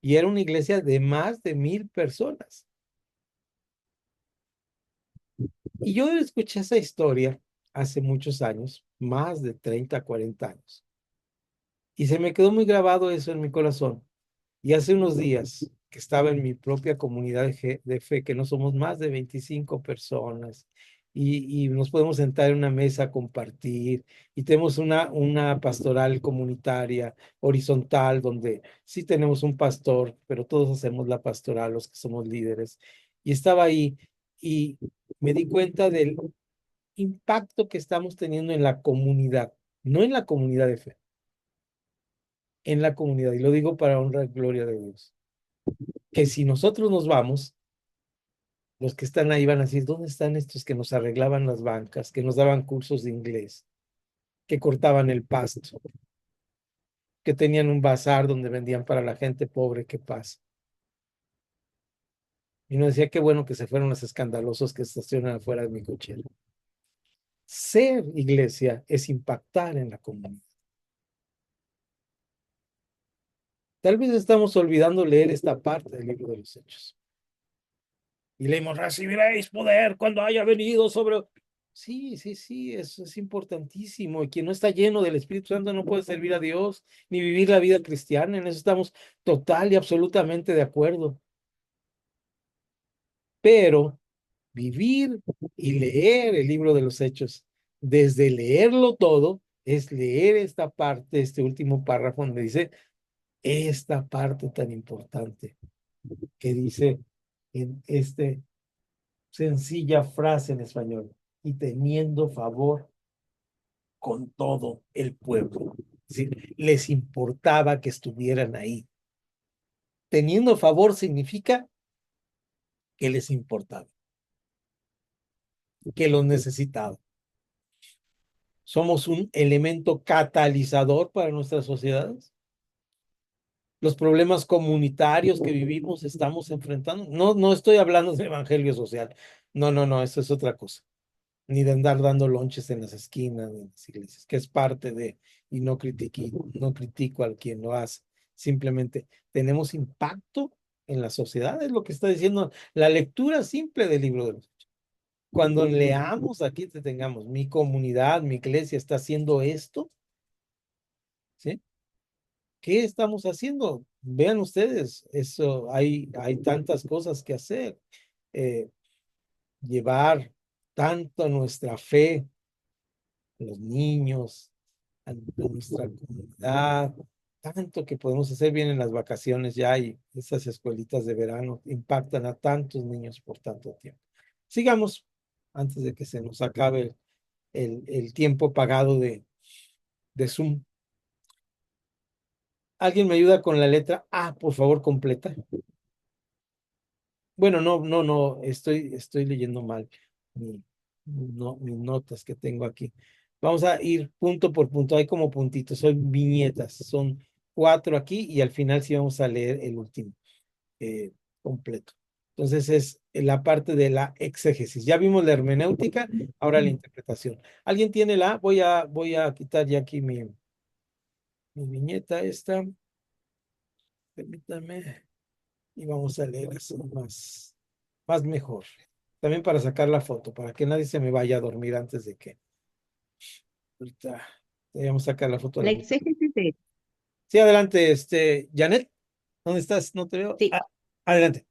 Y era una iglesia de más de 1,000 personas. Y yo escuché esa historia hace muchos años, más de 30, 40 años. Y se me quedó muy grabado eso en mi corazón. Y hace unos días que estaba en mi propia comunidad de fe, que no somos más de 25 personas, y nos podemos sentar en una mesa a compartir, y tenemos una pastoral comunitaria horizontal, donde sí tenemos un pastor, pero todos hacemos la pastoral, los que somos líderes. Y estaba ahí y me di cuenta del impacto que estamos teniendo en la comunidad, no en la comunidad de fe, en la comunidad. Y lo digo para honrar y gloria de Dios, que si nosotros nos vamos, los que están ahí van a decir, ¿dónde están estos que nos arreglaban las bancas, que nos daban cursos de inglés, que cortaban el pasto, que tenían un bazar donde vendían para la gente pobre que pasa? Y uno decía, qué bueno que se fueron los escandalosos que estacionan afuera de mi cochera. Ser iglesia es impactar en la comunidad. Tal vez estamos olvidando leer esta parte del libro de los Hechos. Y leímos, recibiréis poder cuando haya venido sobre... Sí, sí, sí, eso es importantísimo. Y quien no está lleno del Espíritu Santo no puede servir a Dios ni vivir la vida cristiana. En eso estamos total y absolutamente de acuerdo. Pero vivir y leer el libro de los Hechos, desde leerlo todo, es leer esta parte, este último párrafo donde dice esta parte tan importante que dice en sencilla frase en español, y teniendo favor con todo el pueblo. Es decir, les importaba que estuvieran ahí. Teniendo favor significa que les importaba, que los necesitaba. somos un elemento catalizador para nuestras sociedades. Los problemas comunitarios que vivimos estamos enfrentando. No, no estoy hablando de evangelio social. No, no, no, eso es otra cosa. Ni de andar dando lonches en las esquinas de las iglesias, que es parte de, y no critico al quien lo hace. Simplemente tenemos impacto en la sociedad, es lo que está diciendo la lectura simple del libro de los Hechos. Cuando leamos aquí, tengamos mi comunidad, mi iglesia está haciendo esto, ¿sí? ¿Qué estamos haciendo? Vean ustedes, eso hay tantas cosas que hacer. Eh, Llevar tanto nuestra fe a los niños, a nuestra comunidad, tanto que podemos hacer bien en las vacaciones ya y esas escuelitas de verano impactan a tantos niños por tanto tiempo. Sigamos antes de que se nos acabe el tiempo pagado de Zoom. ¿Alguien me ayuda con la letra A, por favor, completa? Bueno, no, estoy leyendo mal mis notas que tengo aquí. Vamos a ir punto por punto, hay como puntitos, son viñetas, son 4 aquí y al final sí vamos a leer el último completo. Entonces es la parte de la exégesis. Ya vimos la hermenéutica, ahora la interpretación. ¿Alguien tiene la? Voy a quitar ya aquí mi viñeta esta. Permítame. Y vamos a leer así más mejor. También para sacar la foto, para que nadie se me vaya a dormir antes de que. Ahorita vamos a sacar la foto de La la. exégesis de, Sí, adelante, Janet, ¿dónde estás? No te veo. sí, Ah, adelante.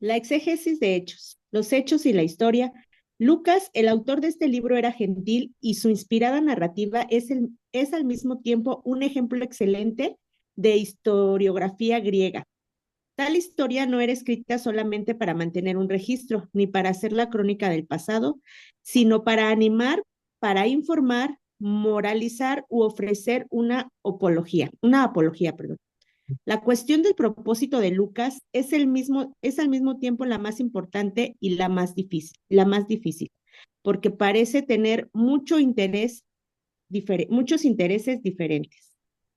la exégesis de hechos, los hechos y la historia. Lucas, el autor de este libro, era gentil y su inspirada narrativa es al mismo tiempo un ejemplo excelente de historiografía griega. Tal historia no era escrita solamente para mantener un registro, ni para hacer la crónica del pasado, sino para animar, para informar, moralizar u ofrecer una apología, perdón. La cuestión del propósito de Lucas es al mismo tiempo la más importante y la más difícil, porque parece tener muchos intereses diferentes.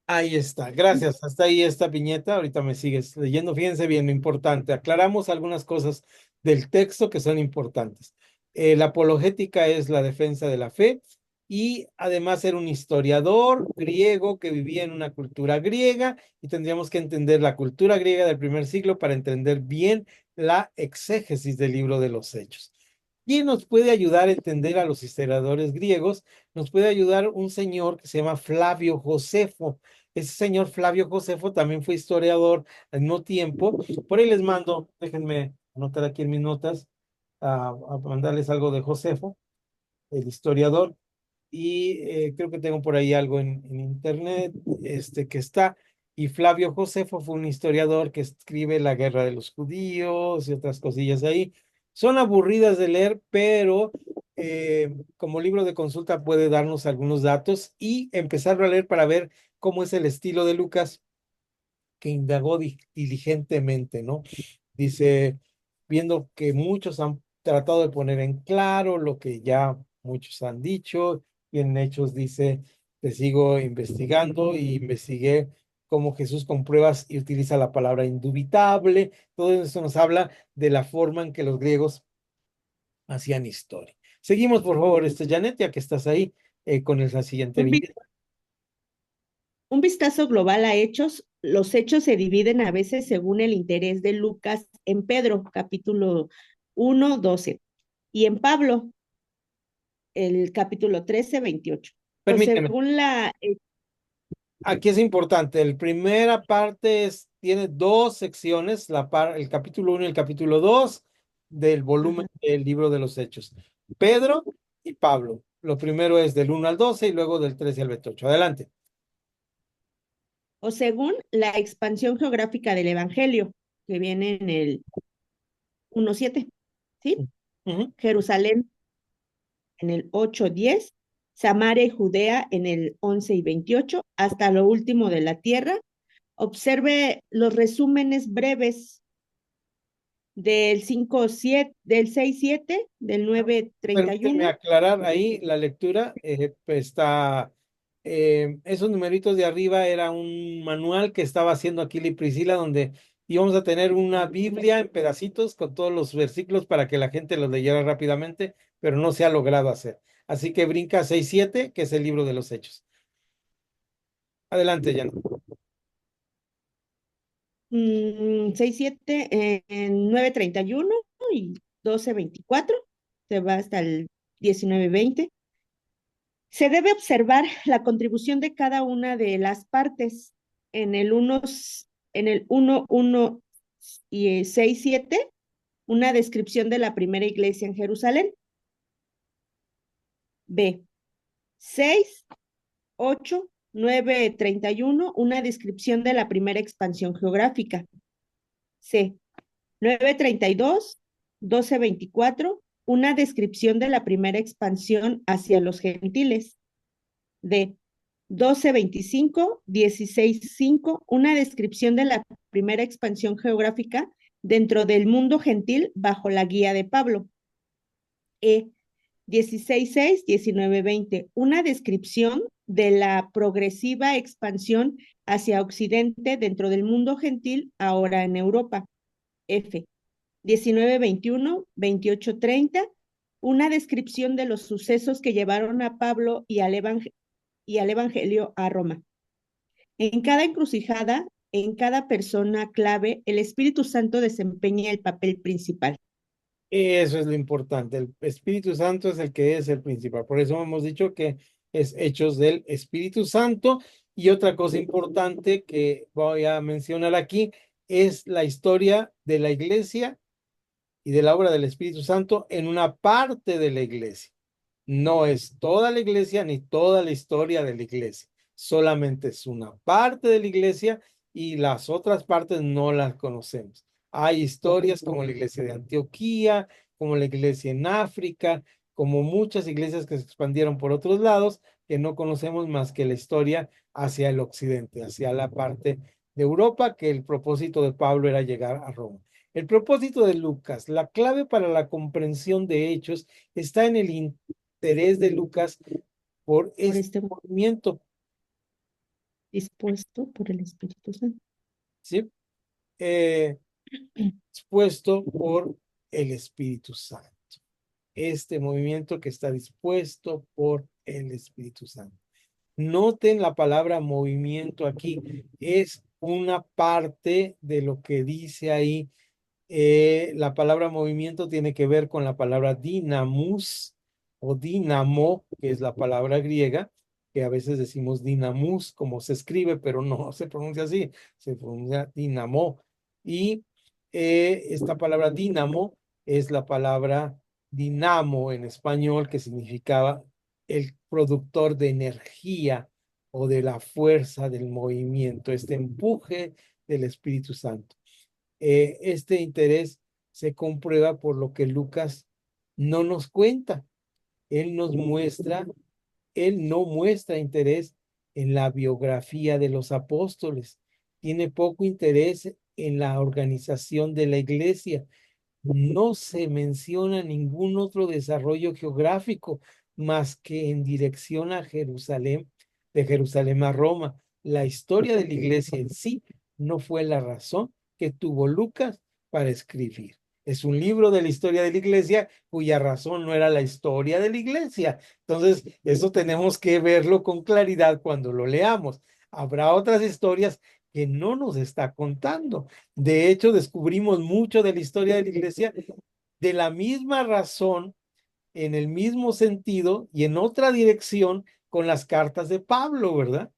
Ahí está, gracias. Hasta ahí esta viñeta. Ahorita me sigues leyendo. Fíjense bien lo importante. Aclaramos algunas cosas del texto que son importantes. La apologética es la defensa de la fe y además era un historiador griego que vivía en una cultura griega y tendríamos que entender la cultura griega del primer siglo para entender bien la exégesis del libro de los Hechos. ¿Quién nos puede ayudar a entender a los historiadores griegos? Nos puede ayudar un señor que se llama Flavio Josefo. Ese señor Flavio Josefo también fue historiador al mismo tiempo. Por ahí les mando, déjenme anotar aquí en mis notas, a mandarles algo de Josefo, el historiador. Y creo que tengo por ahí algo en internet, que está. Y Flavio Josefo fue un historiador que escribe La Guerra de los Judíos y otras cosillas ahí. Son aburridas de leer, pero como libro de consulta puede darnos algunos datos y empezarlo a leer para ver cómo es el estilo de Lucas, que indagó diligentemente, ¿no? Dice, viendo que muchos han tratado de poner en claro lo que ya muchos han dicho, y en Hechos dice, te sigo investigando y investigué cómo Jesús con pruebas y utiliza la palabra indubitable. Todo eso nos habla de la forma en que los griegos hacían historia. Seguimos, por favor, Janet, ya que estás ahí, con la siguiente Un, vi- viñeta. un vistazo global a hechos. Los hechos se dividen a veces según el interés de Lucas en Pedro, capítulo 1, 12, y en Pablo, el capítulo 13, 28. O Permíteme. según Aquí es importante, la primera parte tiene dos secciones, el capítulo 1 y el capítulo 2 del volumen del libro de los Hechos. Pedro y Pablo. Lo primero es del 1 al 12 y luego del 13 al 28. Adelante. o según la expansión geográfica del Evangelio, que viene en el 1:7, ¿sí? Ujú. Jerusalén en el 8:10, Samaria y Judea en el 11 y 28, hasta lo último de la tierra. Observe los resúmenes breves del 5-7, del 6-7, del 9-31. Permíteme aclarar ahí la lectura. Esos numeritos de arriba era un manual que estaba haciendo Aquila y Priscila, donde íbamos a tener una Biblia en pedacitos con todos los versículos para que la gente los leyera rápidamente, pero no se ha logrado hacer. Así que brinca 6-7, que es el libro de los Hechos. Adelante, Jan. 6-7, 9-31 y 12-24. Se va hasta el 19-20. Se debe observar la contribución de cada una de las partes. En el 1, y 6-7, una descripción de la primera iglesia en Jerusalén. B. 6-8-9-31, una descripción de la primera expansión geográfica. C. 9-32, 12-24, una descripción de la primera expansión hacia los gentiles. D. 12-25, 16-5, una descripción de la primera expansión geográfica dentro del mundo gentil bajo la guía de Pablo. E. 16-6, 19-20, una descripción de la progresiva expansión hacia Occidente dentro del mundo gentil ahora en Europa. F. 19-21, 28-30, una descripción de los sucesos que llevaron a Pablo y al Evangelio a Roma. En cada encrucijada, en cada persona clave, el Espíritu Santo desempeña el papel principal. Eso es lo importante. El Espíritu Santo es el que es el principal. Por eso hemos dicho que es hechos del Espíritu Santo. Y otra cosa importante que voy a mencionar aquí es la historia de la iglesia y de la obra del Espíritu Santo en una parte de la iglesia. No es toda la iglesia ni toda la historia de la iglesia. Solamente es una parte de la iglesia y las otras partes no las conocemos. Hay historias como la iglesia de Antioquía, como la iglesia en África, como muchas iglesias que se expandieron por otros lados, que no conocemos más que la historia hacia el occidente, hacia la parte de Europa, que el propósito de Pablo era llegar a Roma. El propósito de Lucas, la clave para la comprensión de hechos está en el interés de Lucas por este movimiento. Dispuesto por el Espíritu Santo. ¿Sí? Dispuesto por el Espíritu Santo. Este movimiento que está dispuesto por el Espíritu Santo. Noten la palabra movimiento aquí. Es una parte de lo que dice ahí. La palabra movimiento tiene que ver con la palabra dinamus o dinamo, que es la palabra griega, que a veces decimos dinamus, como se escribe, pero no se pronuncia así, se pronuncia dinamo. Y esta palabra dinamo es la palabra dinamo en español, que significaba el productor de energía o de la fuerza del movimiento, este empuje del Espíritu Santo. Este interés se comprueba por lo que Lucas no nos cuenta. Él no muestra interés en la biografía de los apóstoles. Tiene poco interés en la organización de la iglesia. No se menciona ningún otro desarrollo geográfico más que en dirección a Jerusalén, de Jerusalén a Roma. La historia de la iglesia en sí no fue la razón que tuvo Lucas para escribir. Es un libro de la historia de la iglesia cuya razón no era la historia de la iglesia. Entonces, eso tenemos que verlo con claridad cuando lo leamos. Habrá otras historias que no nos está contando. De hecho, descubrimos mucho de la historia de la iglesia de la misma razón, en el mismo sentido y en otra dirección con las cartas de Pablo, ¿verdad?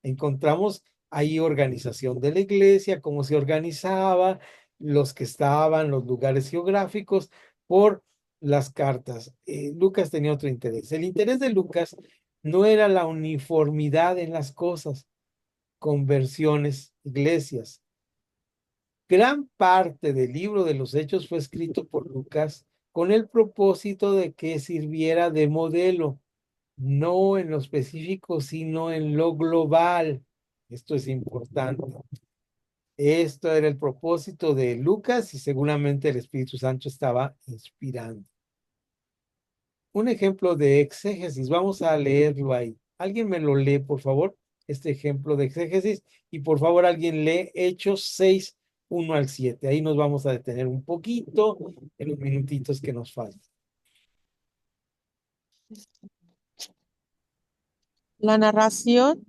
Encontramos ahí organización de la iglesia, cómo se organizaba, los que estaban, los lugares geográficos, por las cartas. Lucas tenía otro interés. El interés de Lucas no era la uniformidad en las cosas, conversiones, iglesias. Gran parte del libro de los Hechos fue escrito por Lucas con el propósito de que sirviera de modelo, no en lo específico, sino en lo global. Esto es importante. Esto era el propósito de Lucas y seguramente el Espíritu Santo estaba inspirando. Un ejemplo de exégesis, vamos a leerlo ahí. ¿Alguien me lo lee, por favor? Este ejemplo de exégesis. Y por favor, alguien lee Hechos 6, 1 al 7. Ahí nos vamos a detener un poquito en los minutitos que nos faltan. La narración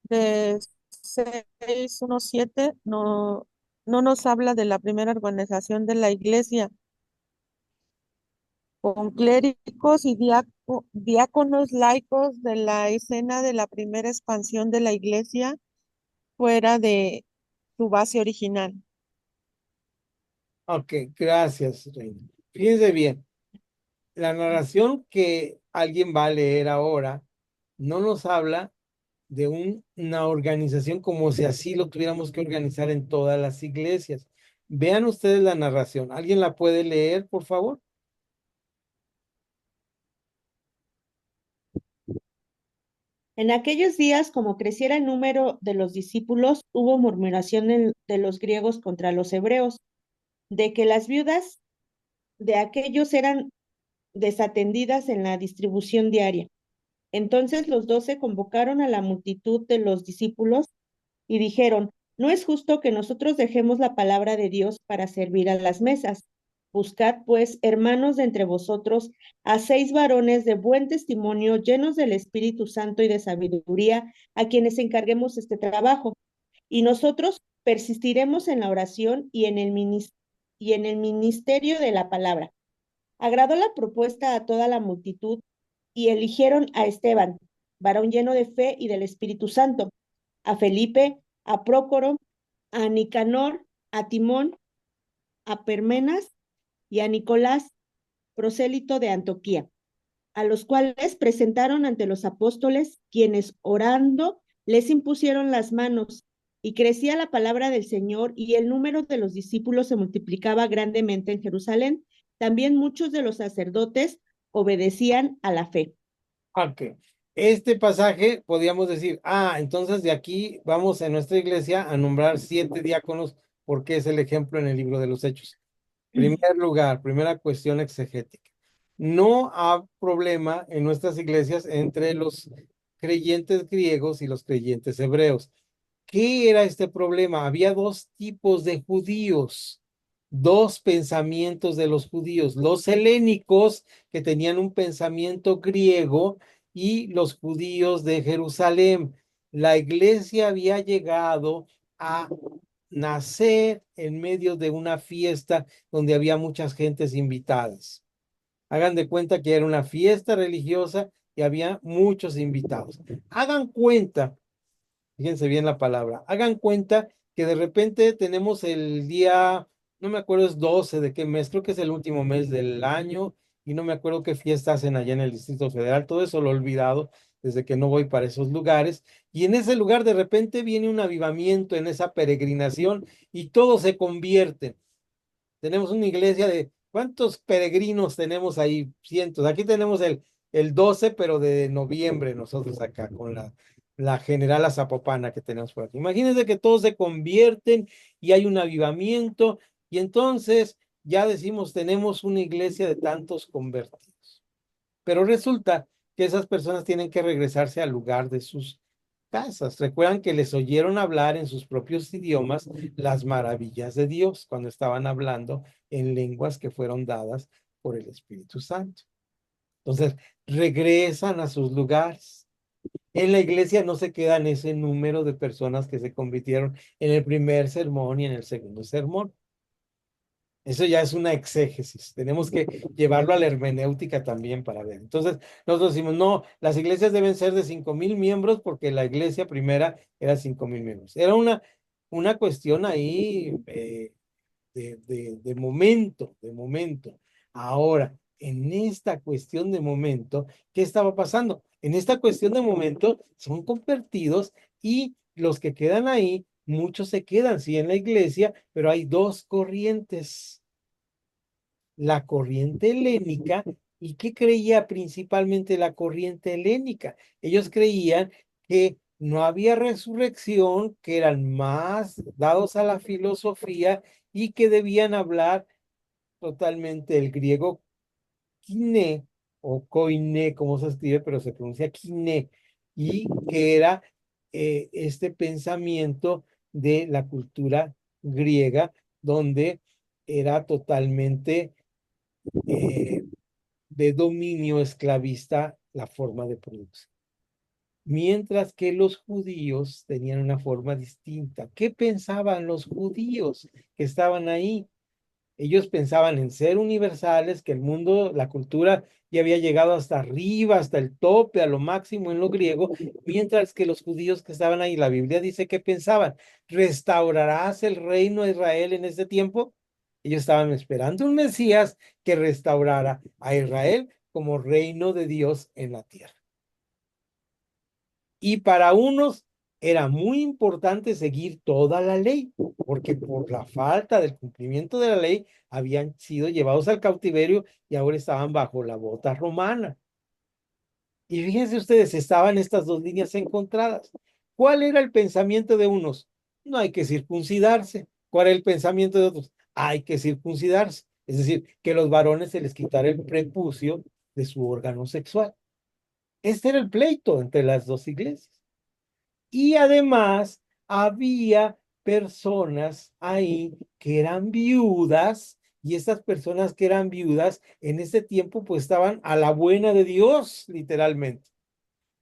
de 6:1-7 no nos habla de la primera organización de la iglesia, con clérigos y diáconos laicos de la escena de la primera expansión de la iglesia fuera de su base original. Ok, gracias, Reina. Fíjense bien, la narración que alguien va a leer ahora no nos habla de una organización como si así lo tuviéramos que organizar en todas las iglesias. Vean ustedes la narración. ¿Alguien la puede leer, por favor? En aquellos días, como creciera el número de los discípulos, hubo murmuración de los griegos contra los hebreos, de que las viudas de aquellos eran desatendidas en la distribución diaria. Entonces los 12 convocaron a la multitud de los discípulos y dijeron: no es justo que nosotros dejemos la palabra de Dios para servir a las mesas. Buscad, pues, hermanos de entre vosotros, a 6 varones de buen testimonio, llenos del Espíritu Santo y de sabiduría, a quienes encarguemos este trabajo. Y nosotros persistiremos en la oración y en el ministerio de la palabra. Agradó la propuesta a toda la multitud y eligieron a Esteban, varón lleno de fe y del Espíritu Santo, a Felipe, a Prócoro, a Nicanor, a Timón, a Permenas y a Nicolás, prosélito de Antioquía, a los cuales presentaron ante los apóstoles, quienes orando les impusieron las manos, y crecía la palabra del Señor, y el número de los discípulos se multiplicaba grandemente en Jerusalén. También muchos de los sacerdotes obedecían a la fe. Ok. Este pasaje podríamos decir, entonces de aquí vamos en nuestra iglesia a nombrar 7 diáconos porque es el ejemplo en el libro de los Hechos. Primer lugar, primera cuestión exegética. No hay problema en nuestras iglesias entre los creyentes griegos y los creyentes hebreos. ¿Qué era este problema? Había 2 tipos de judíos, 2 pensamientos de los judíos, los helénicos que tenían un pensamiento griego y los judíos de Jerusalén. La iglesia había llegado a nacer en medio de una fiesta donde había muchas gentes invitadas. Hagan de cuenta que era una fiesta religiosa y había muchos invitados. Hagan cuenta, fíjense bien la palabra, hagan cuenta que de repente tenemos el día, no me acuerdo, es 12 de qué mes, creo que es el último mes del año y no me acuerdo qué fiesta hacen allá en el Distrito Federal, todo eso lo he olvidado desde que no voy para esos lugares, y en ese lugar de repente viene un avivamiento en esa peregrinación y todos se convierten. Tenemos una iglesia de, ¿cuántos peregrinos tenemos ahí? Cientos. Aquí tenemos el 12, pero de noviembre nosotros acá con la General Azapopana que tenemos por aquí. Imagínense que todos se convierten y hay un avivamiento y entonces ya decimos, tenemos una iglesia de tantos convertidos. Pero resulta que esas personas tienen que regresarse al lugar de sus casas. Recuerdan que les oyeron hablar en sus propios idiomas las maravillas de Dios cuando estaban hablando en lenguas que fueron dadas por el Espíritu Santo. Entonces, regresan a sus lugares. En la iglesia no se quedan ese número de personas que se convirtieron en el primer sermón y en el segundo sermón. Eso ya es una exégesis. Tenemos que llevarlo a la hermenéutica también para ver. Entonces, nosotros decimos, no, las iglesias deben ser de 5,000 miembros porque la iglesia primera era 5,000 miembros. Era una cuestión ahí de momento, de momento. Ahora, en esta cuestión de momento, ¿qué estaba pasando? En esta cuestión de momento son convertidos y los que quedan ahí, muchos se quedan, sí, en la iglesia, pero hay 2 corrientes. La corriente helénica, ¿y qué creía principalmente la corriente helénica? Ellos creían que no había resurrección, que eran más dados a la filosofía y que debían hablar totalmente el griego kiné o koiné, como se escribe, pero se pronuncia kiné, y que era este pensamiento de la cultura griega, donde era totalmente de dominio esclavista la forma de producción. Mientras que los judíos tenían una forma distinta. ¿Qué pensaban los judíos que estaban ahí? Ellos pensaban en ser universales, que el mundo, la cultura ya había llegado hasta arriba, hasta el tope, a lo máximo en lo griego, mientras que los judíos que estaban ahí, la Biblia dice que pensaban, ¿restaurarás el reino de Israel en este tiempo? Ellos estaban esperando un Mesías que restaurara a Israel como reino de Dios en la tierra. Y para unos era muy importante seguir toda la ley, porque por la falta del cumplimiento de la ley habían sido llevados al cautiverio y ahora estaban bajo la bota romana. Y fíjense ustedes, estaban estas dos líneas encontradas. ¿Cuál era el pensamiento de unos? No hay que circuncidarse. ¿Cuál era el pensamiento de otros? Hay que circuncidarse. Es decir, que los varones se les quitara el prepucio de su órgano sexual. Este era el pleito entre las dos iglesias. Y además había personas ahí que eran viudas, y estas personas que eran viudas en ese tiempo pues estaban a la buena de Dios, literalmente.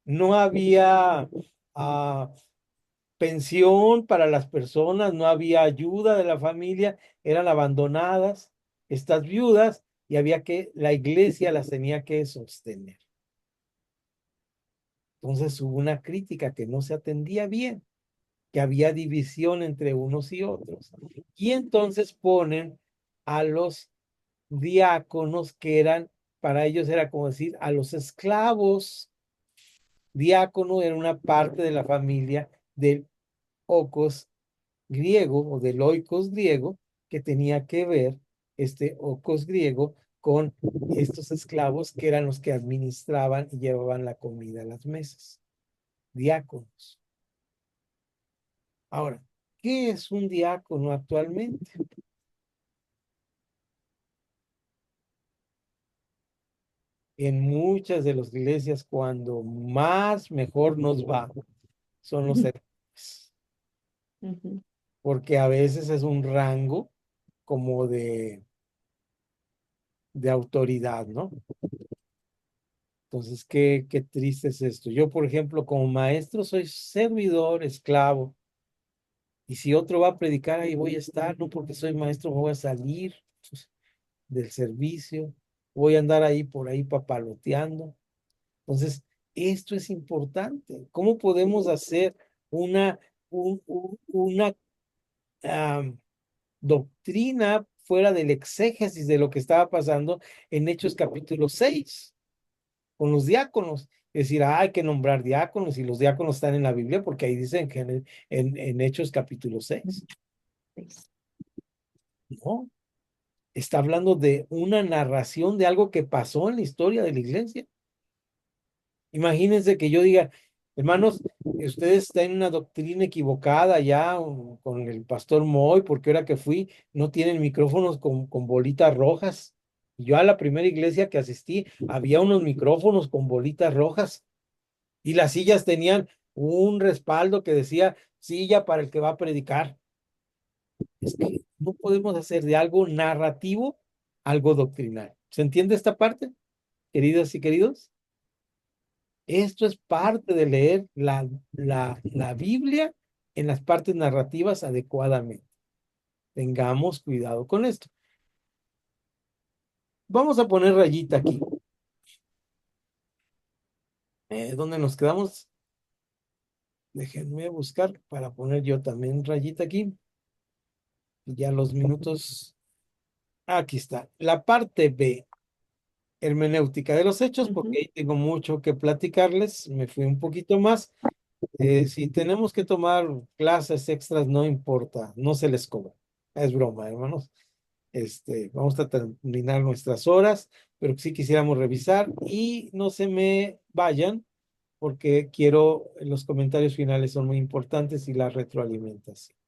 No había pensión para las personas, no había ayuda de la familia, eran abandonadas estas viudas y había que, la iglesia las tenía que sostener. Entonces hubo una crítica que no se atendía bien, que había división entre unos y otros. Y entonces ponen a los diáconos, que eran, para ellos era como decir, a los esclavos. Diácono era una parte de la familia del ocos griego o del oikos griego, que tenía que ver este ocos griego con estos esclavos que eran los que administraban y llevaban la comida a las mesas. Diáconos. Ahora, ¿qué es un diácono actualmente? En muchas de las iglesias, cuando más mejor nos va, son los servidores, porque a veces es un rango como de autoridad, ¿no? Entonces, qué triste es esto. Yo, por ejemplo, como maestro, soy servidor, esclavo, y si otro va a predicar, ahí voy a estar, no porque soy maestro, me voy a salir del servicio, voy a andar ahí por ahí papaloteando. Entonces, esto es importante. ¿Cómo podemos hacer una, una doctrina fuera del exégesis de lo que estaba pasando en Hechos capítulo 6 con los diáconos? Es decir, hay que nombrar diáconos y los diáconos están en la Biblia porque ahí dicen que en Hechos capítulo 6. No, está hablando de una narración de algo que pasó en la historia de la iglesia. Imagínense que yo diga, hermanos, ustedes están en una doctrina equivocada ya con el pastor Moy, porque ahora que fui, no tienen micrófonos con bolitas rojas. Yo a la primera iglesia que asistí, había unos micrófonos con bolitas rojas y las sillas tenían un respaldo que decía silla para el que va a predicar. Es que no podemos hacer de algo narrativo algo doctrinal. ¿Se entiende esta parte, queridas y queridos? Esto es parte de leer la Biblia en las partes narrativas adecuadamente. Tengamos cuidado con esto. Vamos a poner rayita aquí. ¿Dónde nos quedamos? Déjenme buscar para poner yo también rayita aquí. Ya los minutos. Aquí está. La parte B, hermenéutica de los hechos, porque ahí tengo mucho que platicarles. Me fui un poquito más. Si tenemos que tomar clases extras, no importa, no se les cobra. Es broma, hermanos. Vamos a terminar nuestras horas, pero sí quisiéramos revisar y no se me vayan, porque los comentarios finales son muy importantes y la retroalimentación.